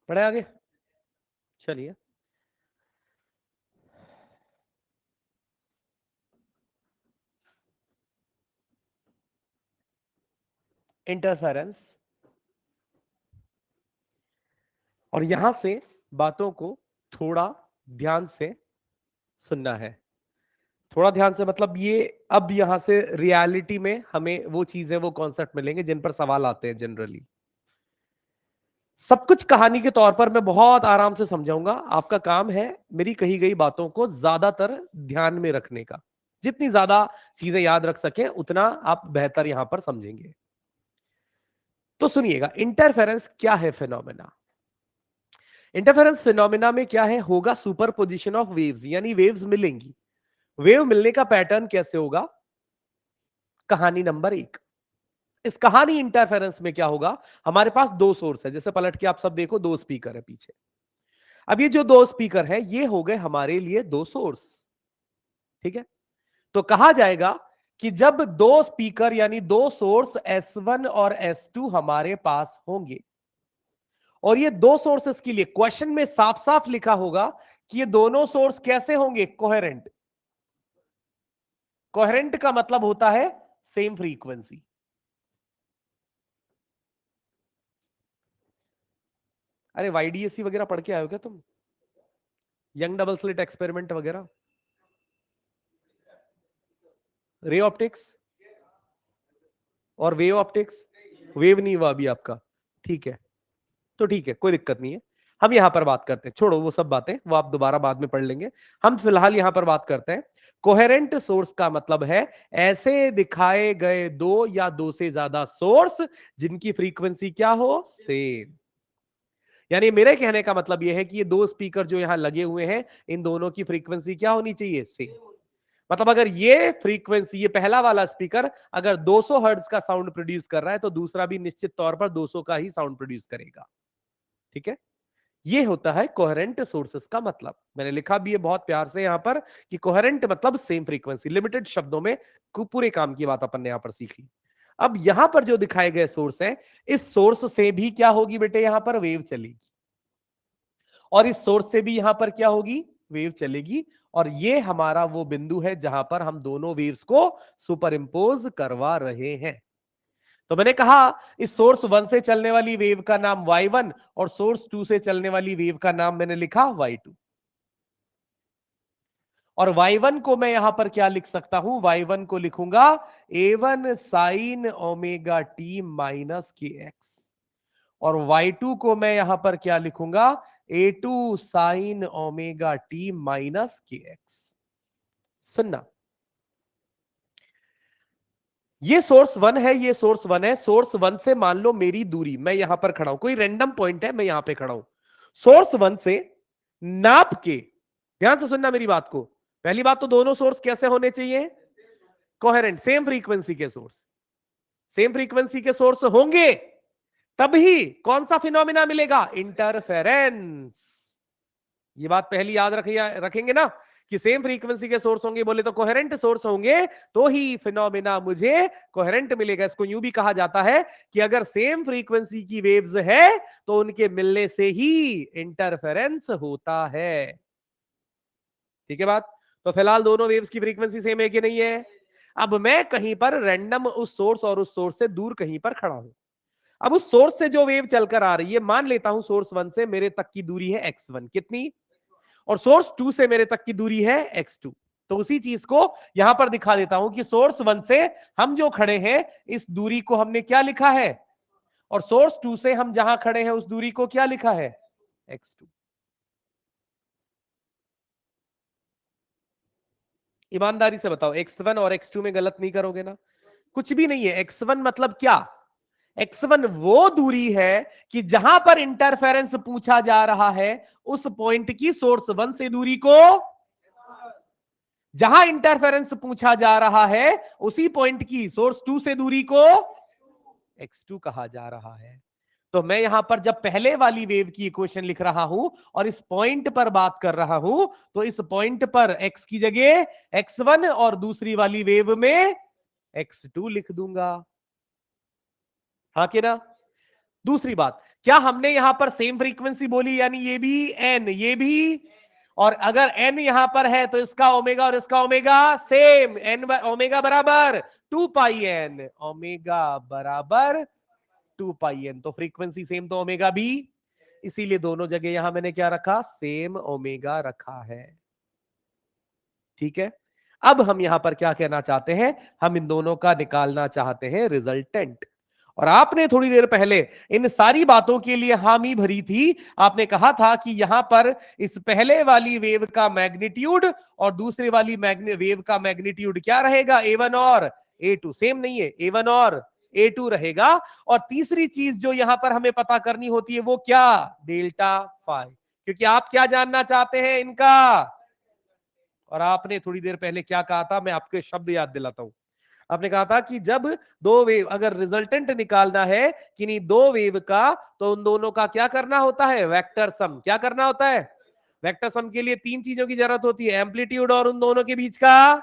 [SPEAKER 1] पढ़े आगे, चलिए। इंटरफेरेंस, और यहां से बातों को थोड़ा ध्यान से सुनना है, थोड़ा ध्यान से, मतलब ये अब यहां से रियलिटी में हमें वो चीजें, वो कॉन्सेप्ट मिलेंगे जिन पर सवाल आते हैं जनरली। सब कुछ कहानी के तौर पर मैं बहुत आराम से समझाऊंगा, आपका काम है मेरी कही गई बातों को ज्यादातर ध्यान में रखने का, जितनी ज्यादा चीजें याद रख सके उतना आप बेहतर यहां पर समझेंगे। तो सुनिएगा, इंटरफेरेंस क्या है फिनोमेना। इंटरफेरेंस फिनोमेना में क्या है, होगा सुपरपोजिशन ऑफ वेव्स, यानी वेव्स मिलेंगी। वेव मिलने का पैटर्न कैसे होगा, कहानी नंबर 1। इस कहानी इंटरफेरेंस में क्या होगा, हमारे पास दो सोर्स है, जैसे पलट के आप सब देखो, दो स्पीकर है पीछे। अब ये जो दो स्पीकर है ये हो गए हमारे लिए दो सोर्स, ठीक है। तो कहा जाएगा कि जब दो स्पीकर यानी दो सोर्स S1 और S2 हमारे पास होंगे, और ये दो सोर्सेस के लिए क्वेश्चन में साफ साफ लिखा होगा कि ये दोनों सोर्स कैसे होंगे, कोहेरेंट। कोहेरेंट का मतलब होता है सेम फ्रीक्वेंसी। अरे वाईडीएससी वगैरह पढ़ के आए हो क्या तुम, यंग डबल स्लिट एक्सपेरिमेंट वगैरह, रे ऑप्टिक्स और वेव ऑप्टिक्स, वेव नहीं हुआ अभी आपका, ठीक है। तो ठीक है, कोई दिक्कत नहीं है। हम यहां पर बात करते हैं, छोड़ो वो सब बातें, वो आप दोबारा बाद में पढ़ लेंगे। हम फिलहाल यहां पर बात करते हैं, कोहेरेंट सोर्स का मतलब है ऐसे दिखाए गए दो या दो से ज्यादा सोर्स जिनकी फ्रीक्वेंसी क्या हो, सेम। यानी मेरे कहने का मतलब यह है कि ये दो स्पीकर जो यहां लगे हुए हैं, इन दोनों की फ्रीक्वेंसी क्या होनी चाहिए, सेम। मतलब अगर ये फ्रीक्वेंसी, ये पहला वाला स्पीकर अगर 200 हर्ट्ज का साउंड प्रोड्यूस कर रहा है तो दूसरा भी निश्चित तौर पर 200 का ही साउंड प्रोड्यूस करेगा, ठीक है। ये होता है कोहेरेंट सोर्सेस का मतलब। मैंने लिखा भी है बहुत प्यार से यहां पर कि कोहेरेंट मतलब सेम फ्रीक्वेंसी, लिमिटेड शब्दों में पूरे काम की बात अपन ने यहां पर सीख ली। अब यहां पर जो दिखाए गए सोर्स है, इस सोर्स से भी क्या होगी बेटे, यहां पर वेव चलेगी। और इस सोर्स से भी यहां पर क्या होगी, वेव चलेगी। और ये हमारा वो बिंदु है जहां पर हम दोनों वेव्स को सुपर इंपोज करवा रहे हैं। तो मैंने कहा इस सोर्स 1 से चलने वाली वेव का नाम y1 और सोर्स 2 से चलने वाली वेव का नाम मैंने लिखा y2। और y1 को मैं यहां पर क्या लिख सकता हूं, y1 को लिखूंगा a1 sine omega T minus के एक्स, और y2 को मैं यहां पर क्या लिखूंगा, a2 sine omega T minus के एक्स। सुनना, ये सोर्स 1 है, ये सोर्स 1 है। सोर्स 1 से मान लो मेरी दूरी, मैं यहां पर खड़ा हूं, कोई रैंडम पॉइंट है, मैं यहां पे खड़ा हूं। सोर्स 1 से नाप के, ध्यान से सुनना मेरी बात को, पहली बात तो दोनों सोर्स कैसे होने चाहिए, कोहेरेंट, सेम फ्रीक्वेंसी के सोर्स। सेम फ्रीक्वेंसी के सोर्स होंगे तभी कौन सा फिनोमिना मिलेगा, इंटरफेरेंस। ये बात पहली याद रखेंगे ना, कि सेम फ्रीक्वेंसी के सोर्स होंगे, बोले तो कोहेरेंट सोर्स होंगे तो ही फिनोमिना मुझे कोहेरेंट मिलेगा। इसको यूं भी कहा जाता है कि अगर सेम फ्रीक्वेंसी की वेव्स है तो उनके मिलने से ही इंटरफेरेंस होता है। ठीक है बात। तो फिलहाल दोनों वेव्स की फ्रीक्वेंसी सेम है कि नहीं है। अब मैं कहीं पर रैंडम उस सोर्स और उस सोर्स से दूर कहीं पर खड़ा हूं। अब उस सोर्स से जो वेव चलकर आ रही है, मान लेता हूं सोर्स 1 से मेरे तक की दूरी है x1, कितनी, और सोर्स 2 से मेरे तक की दूरी है x2। तो उसी चीज को यहां पर दिखा देता हूं कि सोर्स 1 से हम जो खड़े हैं इस दूरी को हमने क्या लिखा है, और सोर्स 2 से हम जहां खड़े हैं उस दूरी को क्या लिखा है, x2। ईमानदारी से बताओ, x1 और x2 में गलत नहीं करोगे ना, कुछ भी नहीं है। x1 मतलब क्या, x1 वो दूरी है कि जहां पर इंटरफेरेंस पूछा जा रहा है उस पॉइंट की सोर्स 1 से दूरी को, जहां इंटरफेरेंस पूछा जा रहा है उसी पॉइंट की सोर्स 2 से दूरी को x2 कहा जा रहा है। तो मैं यहां पर जब पहले वाली वेव की इक्वेशन लिख रहा हूं और इस पॉइंट पर बात कर रहा हूं, तो इस पॉइंट पर x की जगह x1 और दूसरी वाली वेव में x2 लिख दूंगा। हाँ कि ना। दूसरी बात, क्या हमने यहां पर सेम फ्रीक्वेंसी बोली, यानी ये भी n, ये भी, और अगर n यहां पर है तो इसका ओमेगा और इसका ओमेगा सेम, n ओमेगा बराबर 2 पाई n, ओमेगा बराबर 2 पाई n, तो फ्रीक्वेंसी सेम तो ओमेगा भी, इसीलिए दोनों जगह यहां मैंने क्या रखा, सेम ओमेगा रखा है। ठीक है। अब हम यहां पर क्या कहना चाहते हैं, हम इन दोनों का निकालना चाहते हैं रिजल्टेंट। और आपने थोड़ी देर पहले इन सारी बातों के लिए हामी भरी थी। आपने कहा था कि यहां पर इस पहले वाली वेव का मैग्नीट्यूड और दूसरे वाली वेव का मैग्नीट्यूड क्या रहेगा, a1 और a2, सेम नहीं है, a1 और a2 रहेगा। और तीसरी चीज जो यहां पर हमें पता करनी होती है वो क्या, डेल्टा फाई, क्योंकि आप क्या जानना चाहते हैं, इनका। और आपने थोड़ी देर पहले क्या कहा था, मैं आपके शब्द याद दिलाता हूं। आपने कहा था कि जब दो वेव, अगर रिजल्टेंट निकालना है किन्हीं दो वेव का, तो उन दोनों का क्या करना होता है, वेक्टर सम। क्या करना होता है, वेक्टर सम के लिए तीन चीजों की जरूरत होती है, एम्पलीट्यूड और उन दोनों के बीच का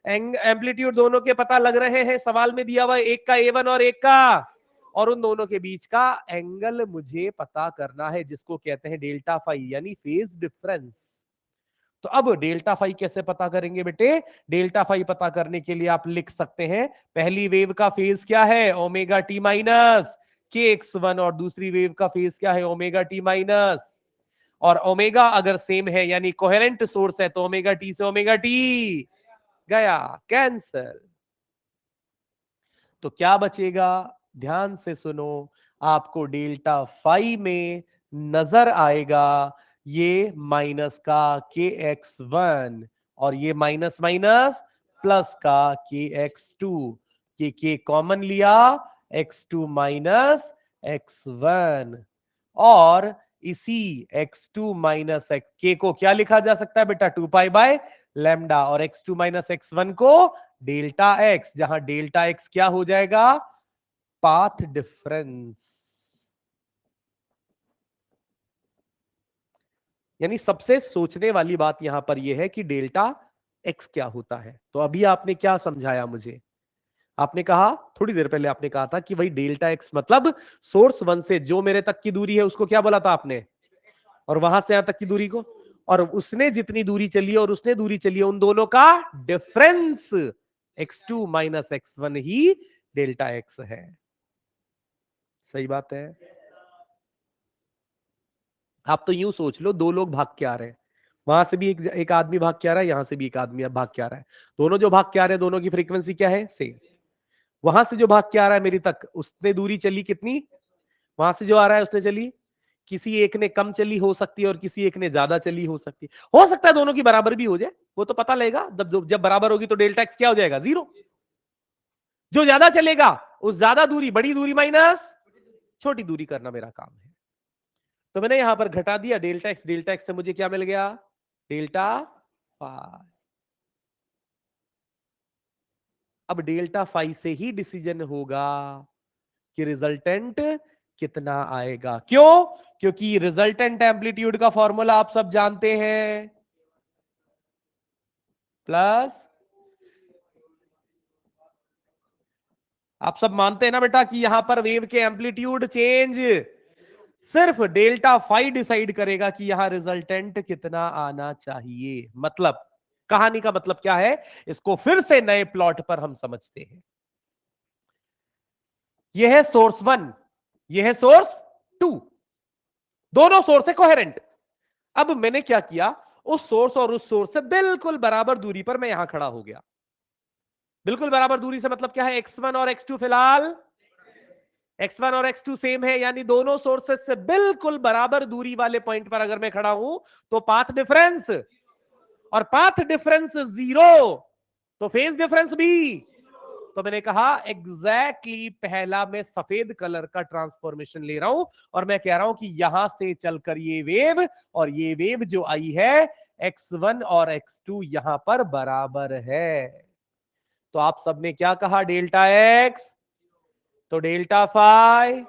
[SPEAKER 1] एम्पलीट्यूड, दोनों के पता लग रहे हैं, सवाल में दिया हुआ है, एक का a1 और एक का, और उन दोनों के बीच का एंगल मुझे पता करना है, जिसको कहते हैं डेल्टा फाई, यानी फेज डिफरेंस। तो अब डेल्टा फाई कैसे पता करेंगे बेटे, डेल्टा फाई पता करने के लिए आप लिख सकते हैं, पहली वेव का फेज क्या है, ओमेगा टी माइनस के एक्स वन, और दूसरी वेव का फेज क्या है, ओमेगा टी माइनस, और ओमेगा अगर सेम है यानी कोहेरेंट सोर्स है, तो ओमेगा टी से ओमेगा टी गया, कैंसल। तो क्या बचेगा, ध्यान से सुनो, आपको डेल्टा फाई में नजर आएगा ये माइनस का के एक्स वन, और ये माइनस माइनस प्लस का के एक्स टू, ये के कॉमन लिया, x two minus x one, और इसी x2 माइनस एक्स के को क्या लिखा जा सकता है बेटा, 2 पाई बाय लैम्डा, और x2 माइनस x1 को डेल्टा x, जहां डेल्टा x क्या हो जाएगा, पाथ डिफरेंस। यानी सबसे सोचने वाली बात यहां पर यह है कि डेल्टा x क्या होता है। तो अभी आपने क्या समझाया मुझे, आपने कहा, थोड़ी देर पहले आपने कहा था कि भाई डेल्टा x मतलब सोर्स वन से जो मेरे तक की दूरी है उसको क्या बोला था आपने, और वहां से यहां तक की दूरी को, और उसने जितनी दूरी चली है और उसने दूरी चली है, उन दोनों का डिफरेंस x2 माइनस x1 ही डेल्टा x है। सही बात है। आप तो यूं सोच लो, दो लोग भाग के आ रहे हैं, वहां से भी एक आदमी भाग के आ रहा है, यहां से भी एक आदमी भाग के आ रहा है। दोनों जो भाग के आ रहे हैं, दोनों की फ्रीक्वेंसी क्या है? सेम। वहां से जो भाग के आ रहा है मेरी तक, उसने दूरी चली कितनी? वहां से जो आ रहा है उसने चली, किसी एक ने कम चली हो सकती है और किसी एक ने ज्यादा चली हो सकती है। हो सकता है दोनों की बराबर भी हो जाए, वो तो पता लगेगा जब बराबर होगी तो डेल्टा एक्स क्या हो जाएगा? 0। जो ज्यादा चलेगा उस ज्यादा दूरी, बड़ी दूरी माइनस छोटी दूरी करना मेरा काम है। तो मैंने यहां पर घटा दिया डेल्टा एक्स से मुझे क्या मिल गया? Delta phi. अब डेल्टा फाई से ही डिसीजन होगा कि रिजल्टेंट कितना आएगा। क्यों? क्योंकि रिजल्टेंट एम्पलीट्यूड का फॉर्मूला आप सब जानते हैं, प्लस, आप सब मानते हैं ना बेटा कि यहां पर वेव के एम्पलीट्यूड चेंज सिर्फ डेल्टा फाई डिसाइड करेगा कि यहां रिजल्टेंट कितना आना चाहिए। मतलब कहानी का मतलब क्या है, इसको फिर से नए प्लॉट पर हम समझते हैं। यह है सोर्स 1, यह है सोर्स 2, दोनों सोर्स है कोहेरेंट। अब मैंने क्या किया, उस सोर्स और उस सोर्स से बिल्कुल बराबर दूरी पर मैं यहां खड़ा हो गया। बिल्कुल बराबर दूरी से मतलब क्या है? x1 और x2 फिलहाल x1 और x2 सेम है, यानी दोनों सोर्सेस से बिल्कुल बराबर दूरी वाले पॉइंट पर अगर मैं खड़ा हूं तो पाथ डिफरेंस, और पाथ डिफरेंस 0 तो फेज डिफरेंस भी। तो मैंने कहा एग्जैक्टली पहला मैं सफेद कलर का ट्रांसफॉर्मेशन ले रहा हूं और मैं कह रहा हूं कि यहां से चलकर ये वेव और ये वेव जो आई है, x1 और x2 यहां पर बराबर है। तो आप सबने क्या कहा? डेल्टा एक्स, तो डेल्टा फाई,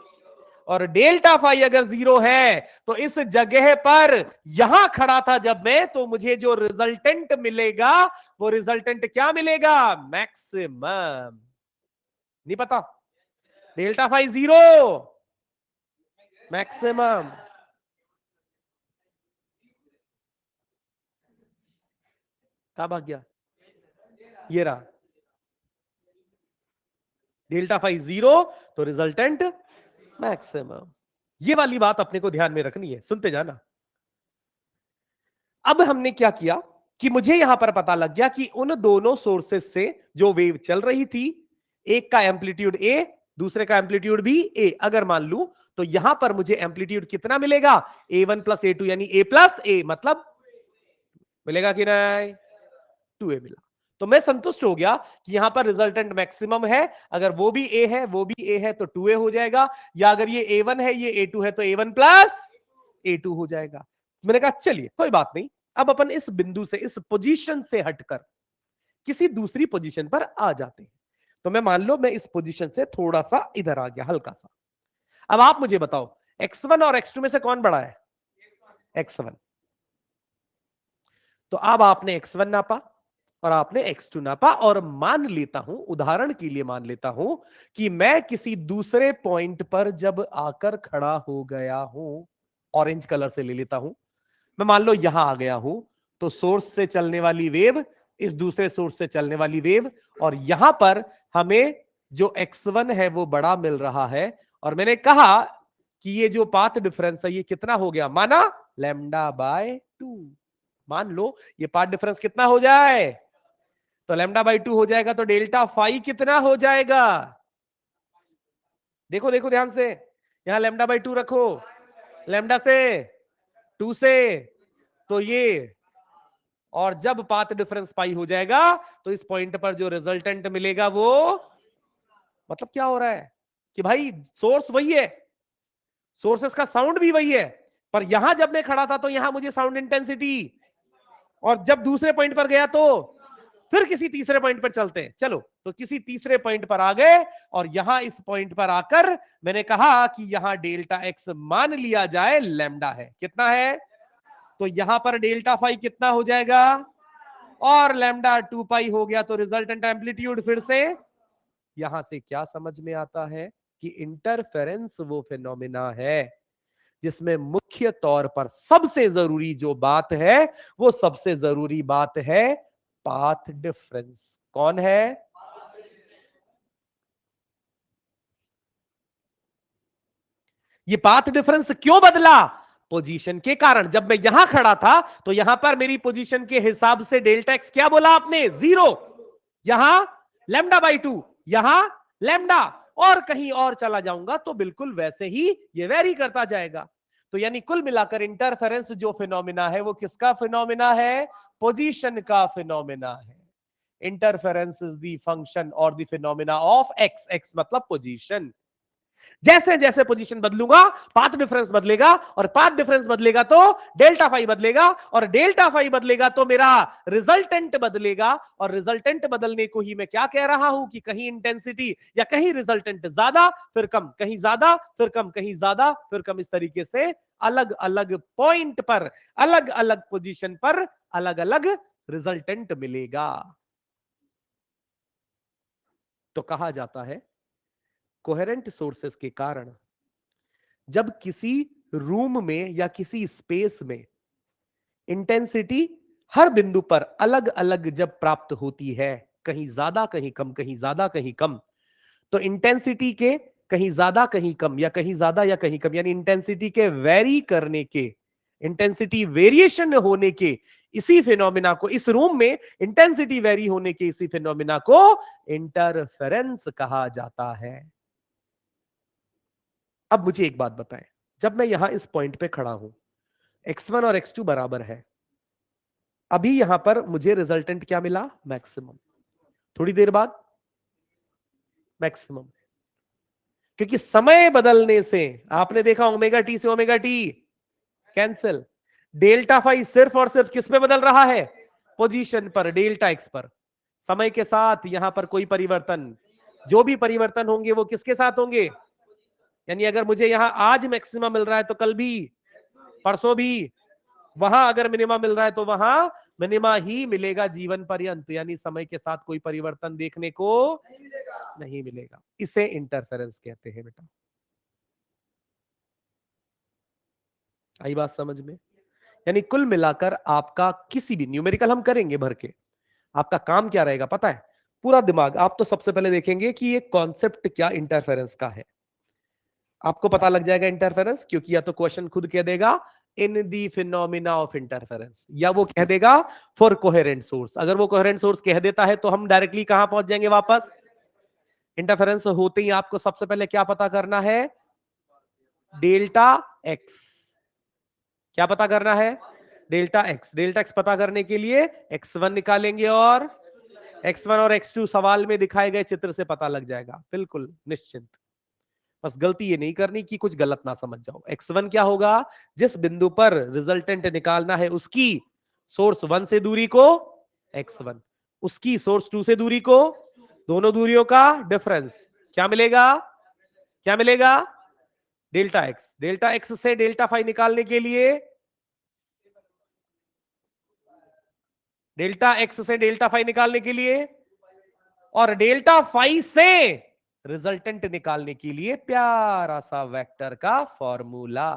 [SPEAKER 1] और डेल्टा फाई अगर 0 है तो इस जगह पर यहां खड़ा था जब मैं, तो मुझे जो रिजल्टेंट मिलेगा वो रिजल्टेंट क्या मिलेगा? मैक्सिमम। नहीं पता? Delta phi 0, maximum. कहां भाग गया? ये रहा, डेल्टा फाई 0 तो रिजल्टेंट मैक्सिमम। ये वाली बात अपने को ध्यान में रखनी है, सुनते जाना। अब हमने क्या किया कि मुझे यहां पर पता लग गया कि उन दोनों सोर्सेस से जो वेव चल रही थी, एक का एम्पलीट्यूड ए, दूसरे का एम्पलीट्यूड भी ए, अगर मान लू तो यहां पर मुझे एम्पलीट्यूड कितना मिलेगा? A1 प्लस A2, यानी A प्लस ए, मतलब मिलेगा कि नहीं? 2A मिला। तो मैं संतुष्ट हो गया कि यहां पर रिजल्टेंट मैक्सिमम है। अगर वो भी ए है, वो भी ए है, तो 2A हो जाएगा, या अगर ये A1 है, ये A2 है, तो A1 प्लस A2 हो जाएगा। मैंने कहा चलिए कोई बात नहीं, अब अपन इस बिंदु से, इस पोजीशन से हटकर किसी दूसरी पोजीशन पर आ जाते हैं। तो मैं मान लो मैं इस पोजीशन से थोड़ा सा इधर आ गया, हल्का सा। अब आप मुझे बताओ x1 और x2 में से कौन बड़ा है? x1। तो अब आपने x1 नापा और आपने x2 नापा, और मान लेता हूं, उदाहरण के लिए मान लेता हूं कि मैं किसी दूसरे पॉइंट पर जब आकर खड़ा हो गया हूं, ऑरेंज कलर से ले लेता हूं, मैं मान लो यहां आ गया हूं, तो सोर्स से चलने वाली वेव इस दूसरे सोर्स से चलने वाली वेव, और यहां पर हमें जो x1 है वो बड़ा मिल रहा है, और मैंने कहा कि ये जो पाथ डिफरेंस है ये कितना हो गया? माना λ/2। मान लो ये पाथ डिफरेंस कितना हो जाए, तो λ/2 हो जाएगा, तो डेल्टा फाई कितना हो जाएगा? देखो देखो ध्यान से, यहां λ/2 रखो, लैम्डा से 2 से, तो ये, और जब पाथ डिफरेंस पाई हो जाएगा तो इस पॉइंट पर जो रिजल्टेंट मिलेगा वो, मतलब क्या हो रहा है कि भाई सोर्स वही है, सोर्सेस का साउंड भी वही है, पर यहां जब मैं खड़ा था तो यहां मुझे साउंड इंटेंसिटी, और जब दूसरे पॉइंट पर गया तो फिर किसी तीसरे पॉइंट पर चलते हैं, चलो तो किसी तीसरे पॉइंट पर आ गए, और यहां इस पॉइंट पर आकर मैंने कहा कि यहां डेल्टा एक्स मान लिया जाए लैम्डा है, कितना है? तो यहां पर डेल्टा फाई कितना हो जाएगा? और लैम्डा 2 पाई हो गया, तो रिजल्टेंट एम्पलीट्यूड फिर से, यहां से क्या समझ में आता है कि इंटरफेरेंस वो फिनोमिना है जिसमें मुख्य तौर पर सबसे जरूरी जो बात है वो सबसे जरूरी बात है पाथ डिफरेंस। कौन है? ये पाथ डिफरेंस क्यों बदला? पोजीशन के कारण। जब मैं यहां खड़ा था तो यहां पर मेरी पोजीशन के हिसाब से डेल्टा एक्स क्या बोला आपने? 0। यहां λ/2, यहां लैम्डा, और कहीं और चला जाऊंगा तो बिल्कुल वैसे ही ये वेरी करता जाएगा। तो यानी कुल मिलाकर इंटरफेरेंस जो फिनोमिना है वो किसका फिनोमिना है? पोजीशन का फिनोमिना है। इंटरफेरेंस इज द फंक्शन और the phenomena of x. X मतलब पोजीशन। जैसे जैसे पोजीशन बदलूंगा पाथ डिफरेंस बदलेगा, और पाथ डिफरेंस बदलेगा तो डेल्टा फाई बदलेगा, और डेल्टा फाई बदलेगा तो मेरा रिजल्टेंट बदलेगा। और रिजल्टेंट बदलने को ही मैं क्या कह रहा हूं कि कहीं इंटेंसिटी या कहीं रिजल्टेंट ज्यादा फिर कम, कहीं ज्यादा फिर कम, कहीं ज्यादा फिर कम, इस तरीके से अलग अलग पॉइंट पर, अलग अलग पोजीशन पर अलग अलग रिजल्टेंट मिलेगा। तो कहा जाता है कोहेरेंट सोर्सेस के कारण जब किसी रूम में या किसी स्पेस में इंटेंसिटी हर बिंदु पर अलग अलग जब प्राप्त होती है, कहीं ज्यादा कहीं कम, कहीं ज्यादा कहीं कम, तो इंटेंसिटी के कहीं ज्यादा कहीं कम या कहीं ज्यादा या कहीं कम, यानी इंटेंसिटी के वेरी करने के, इंटेंसिटी वेरिएशन होने के इसी फिनोमिना को, इस रूम में इंटेंसिटी वेरी होने के इसी फिनोमिना को इंटरफेरेंस कहा जाता है। अब मुझे एक बात बताएं, जब मैं यहां इस पॉइंट पे खड़ा हूं, x1 और x2 बराबर है, अभी यहां पर मुझे रिजल्टेंट क्या मिला? मैक्सिमम। थोड़ी देर बाद मैक्सिमम, क्योंकि समय बदलने से आपने देखा ओमेगा टी से omega t cancel, delta phi सिर्फ और सिर्फ किस पे बदल रहा है? पोजीशन पर, डेल्टा एक्स पर। समय के साथ यहां पर कोई परिवर्तन, जो भी परिवर्तन होंगे वो किसके साथ होंगे? यानी अगर मुझे यहां आज मैक्सिमम मिल रहा है तो कल भी, परसों भी, वहां अगर मिनिमा मिल रहा है तो वहां मिनिमा ही मिलेगा जीवन पर्यंत, यानी समय के साथ कोई परिवर्तन देखने को नहीं मिलेगा। इसे इंटरफेरेंस कहते हैं बेटा। आई बात समझ में? यानी कुल मिलाकर आपका किसी भी न्यूमेरिकल हम करेंगे भर के, आपका काम क्या रहेगा पता है? पूरा दिमाग आप तो सबसे पहले देखेंगे कि ये कॉन्सेप्ट क्या इंटरफेरेंस का है। आपको पता लग जाएगा इंटरफेरेंस, क्योंकि या तो क्वेश्चन खुद कह देगा इन दी फिनोमिना ऑफ इंटरफेरेंस, या वो कह देगा फॉर कोहेरेंट सोर्स। अगर वो कोहेरेंट सोर्स कह देता है तो हम डायरेक्टली कहां पहुंच जाएंगे? वापस इंटरफेरेंस होते ही आपको सबसे पहले क्या पता करना है? Delta x. क्या पता करना है? Delta x. डेल्टा एक्स पता करने के लिए x1 निकालेंगे और x1 और x2 सवाल में दिखाए गए चित्र से पता लग जाएगा, बिल्कुल निश्चिंत। बस गलती ये नहीं करनी कि कुछ गलत ना समझ जाओ। x1 क्या होगा? जिस बिंदु पर रिजल्टेंट निकालना है उसकी सोर्स 1 से दूरी को x1, उसकी सोर्स 2 से दूरी को, दोनों दूरियों का डिफरेंस क्या मिलेगा? क्या मिलेगा? Delta x. डेल्टा एक्स से डेल्टा फाई निकालने के लिए, डेल्टा एक्स से डेल्टा फाई निकालने के लिए, और डेल्टा फाई से रिजल्टेंट निकालने के लिए प्यारा सा वेक्टर का फॉर्मूला।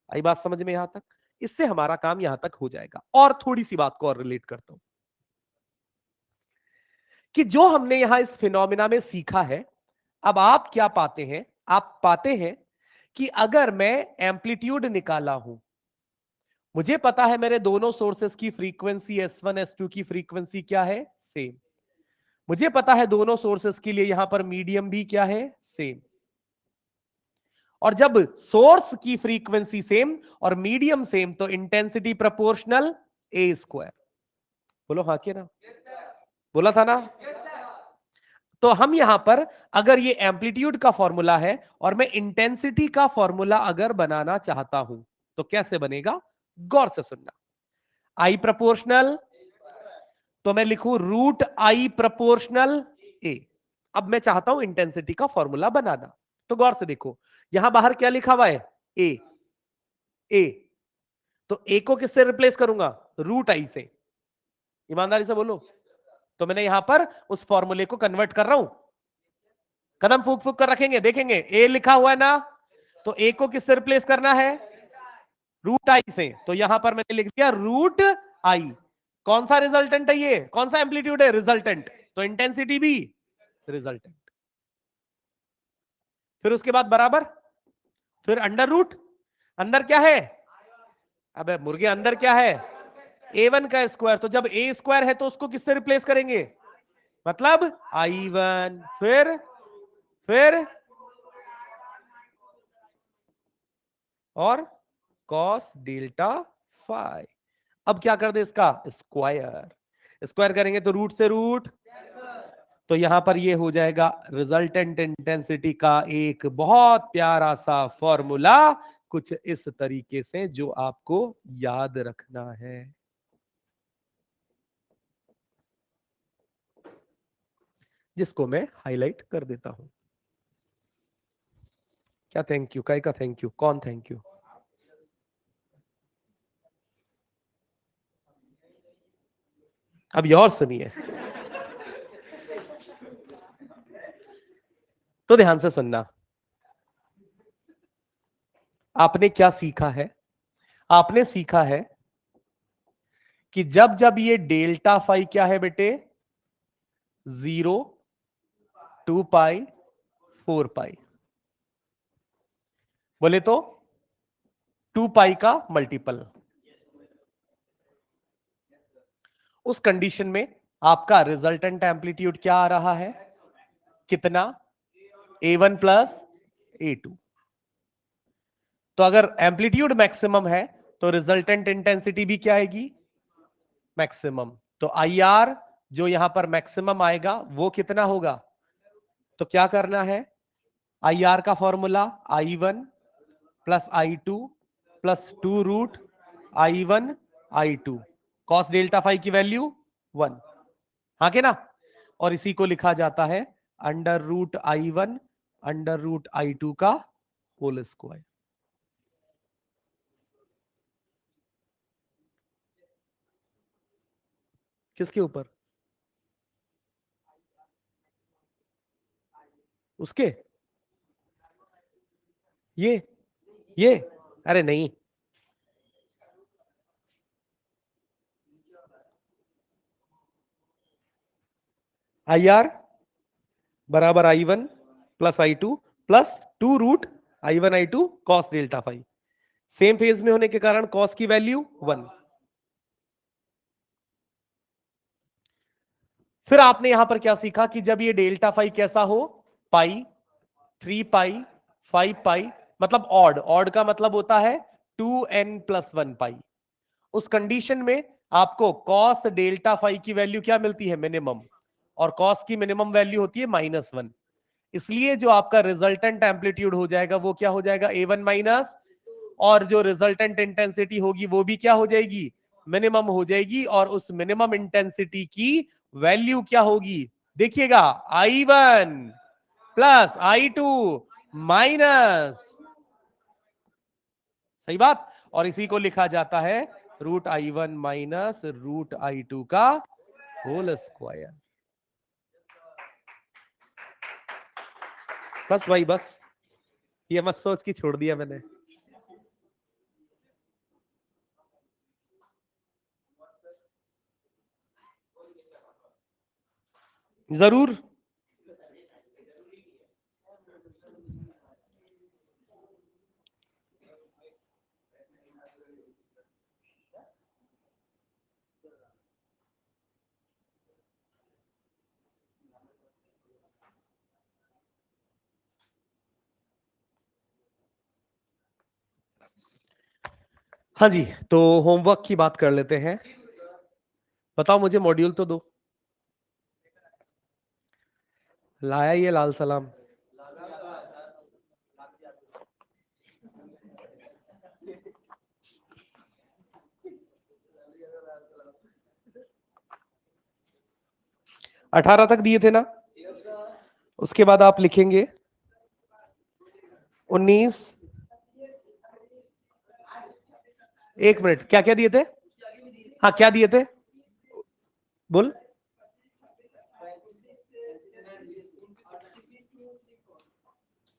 [SPEAKER 1] आई बात समझ में यहां तक? इससे हमारा काम यहां तक हो जाएगा। और थोड़ी सी बात को और रिलेट करता हूं कि जो हमने यहां इस फिनोमिना में सीखा है, अब आप क्या पाते हैं? आप पाते हैं कि अगर मैं एम्पलीट्यूड निकाला हूं, मुझे पता है मेरे दोनों सोर्सेस की फ्रीक्वेंसी S1 S2 की फ्रीक्वेंसी क्या है? सेम। मुझे पता है दोनों सोर्सेस के लिए यहां पर मीडियम भी क्या है? सेम। और जब सोर्स की फ्रीक्वेंसी सेम और मीडियम सेम तो इंटेंसिटी प्रोपोर्शनल ए स्क्वायर। बोलो हाँ के ना? बोला था ना? तो हम यहां पर अगर ये एम्पलीट्यूड का फॉर्मूला है और मैं इंटेंसिटी का फॉर्मूला अगर बनाना चाहता हूं तो कैसे बनेगा? गौर से सुनना। आई प्रोपोर्शनल, तो मैं लिखूं रूट आई प्रोपोर्शनल ए। अब मैं चाहता हूं इंटेंसिटी का फॉर्मूला बनाना, तो गौर से देखो यहां बाहर क्या लिखा हुआ है? ए। ए, तो ए को किससे रिप्लेस करूंगा? रूट आई से। ईमानदारी से बोलो। तो मैंने यहां पर उस फॉर्मूले को कन्वर्ट कर रहा हूं। कदम फूक फूक कर रखेंगे, देखेंगे ए लिखा हुआ है ना, तो ए को किससे रिप्लेस करना है? रूट आई से। तो यहां पर मैंने लिख दिया रूट आई। कौन सा रिजल्टेंट है ये? कौन सा एम्पलीट्यूड है? रिजल्टेंट। तो इंटेंसिटी भी रिजल्टेंट। फिर उसके बाद बराबर, फिर अंडर रूट, अंदर क्या है? अबे मुर्गे, अंदर क्या है? a1 का स्क्वायर। तो जब a स्क्वायर है तो उसको किससे रिप्लेस करेंगे? मतलब i1, फिर और cos डेल्टा फाई। अब क्या कर दे इसका? स्क्वायर। स्क्वायर करेंगे तो रूट से रूट, तो यहां पर ये हो जाएगा रिजल्टेंट इंटेंसिटी का एक बहुत प्यारा सा फॉर्मूला, कुछ इस तरीके से, जो आपको याद रखना है। जिसको मैं हाईलाइट कर देता हूं। क्या थैंक यू? काय का थैंक यू? कौन थैंक यू? अब और सुनिए। तो ध्यान से सुनना। आपने क्या सीखा है? आपने सीखा है कि जब जब ये डेल्टा फाई क्या है बेटे? 0, 2 पाई, 4 पाई, बोले तो 2 पाई का मल्टीपल। उस कंडीशन में आपका रिजल्टेंट एम्पलीट्यूड क्या आ रहा है? कितना? a1 plus a2। तो अगर एम्पलीट्यूड मैक्सिमम है तो रिजल्टेंट इंटेंसिटी भी क्या आएगी? मैक्सिमम। तो आई आर जो यहां पर मैक्सिमम आएगा वो कितना होगा? तो क्या करना है? आई आर का formula i1 plus i2 plus 2 root i1 i2, cos delta phi की वैल्यू 1। हाँ के ना? और इसी को लिखा जाता है under root i1 under root i2 का होल स्क्वायर। किसके ऊपर? उसके? ये अरे नहीं, आई आर बराबर i1 plus i2 plus 2 root i1 i2 cos delta phi. Same phase में होने के कारण कॉस की वैल्यू 1। फिर आपने यहां पर क्या सीखा कि जब ये डेल्टा फाई कैसा हो? पाई, 3 पाई, 5 पाई, मतलब ऑड। ऑड का मतलब होता है 2n प्लस 1 पाई। उस कंडीशन में आपको कॉस डेल्टा फाई की वैल्यू क्या मिलती है? मिनिमम। और कॉस की मिनिमम वैल्यू होती है -1। इसलिए जो आपका रिजल्टेंट एम्पलीट्यूड हो जाएगा वो क्या हो जाएगा? a1 माइनस, और जो रिजल्टेंट इंटेंसिटी होगी वो भी क्या हो जाएगी? मिनिमम हो जाएगी। और उस मिनिमम इंटेंसिटी की वैल्यू क्या होगी? देखिएगा, i1 प्लस i2 माइनस, सही बात। और इसी को लिखा जाता है root i1 minus root i2 का होल स्क्वायर। बस भाई बस, ये मत सोच कि छोड़ दिया मैंने। जरूर। हाँ जी, तो होमवर्क की बात कर लेते हैं। बताओ मुझे मॉड्यूल तो दो। लाया ये लाल सलाम? अठारह तक दिए थे ना? उसके बाद आप लिखेंगे 19। एक मिनट, क्या क्या दिए थे? हाँ, क्या दिए थे? बोल।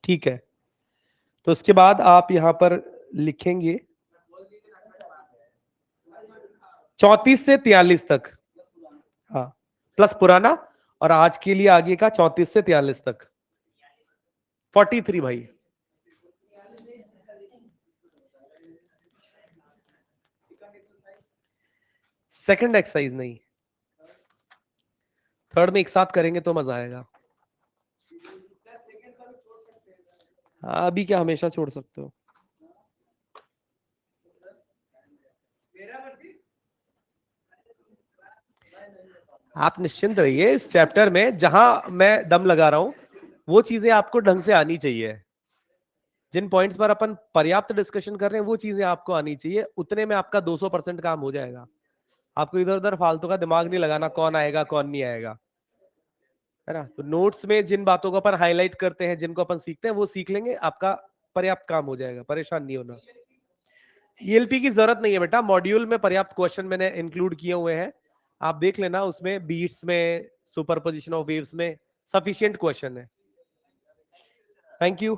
[SPEAKER 1] ठीक है, तो उसके बाद आप यहां पर लिखेंगे 34 से 43 तक, हाँ, प्लस पुराना, और आज के लिए आगे का 34 से 43 तक 43 भाई। सेकंड एक्सरसाइज नहीं, थर्ड में एक साथ करेंगे तो मजा आएगा। हाँ, अभी क्या हमेशा छोड़ सकते हो। आप निश्चिंत रहिए, इस चैप्टर में जहां मैं दम लगा रहा हूं वो चीजें आपको ढंग से आनी चाहिए। जिन पॉइंट्स पर अपन पर्याप्त डिस्कशन कर रहे हैं वो चीजें आपको आनी चाहिए, उतने में आपका 200% काम हो जाएगा। आपको इधर उधर फालतू का दिमाग नहीं लगाना, कौन आएगा कौन नहीं आएगा, है ना। तो नोट्स में जिन बातों को अपन हाईलाइट करते हैं, जिनको अपन सीखते हैं, वो सीख लेंगे, आपका पर्याप्त काम हो जाएगा, परेशान नहीं होना। ईएलपी की जरूरत नहीं है बेटा, मॉड्यूल में पर्याप्त क्वेश्चन मैंने इंक्लूड किए हुए हैं, आप देख लेना, उसमें बीट्स में, सुपरपोजिशन ऑफ वेव्स में सफिशिएंट क्वेश्चन है। Thank you.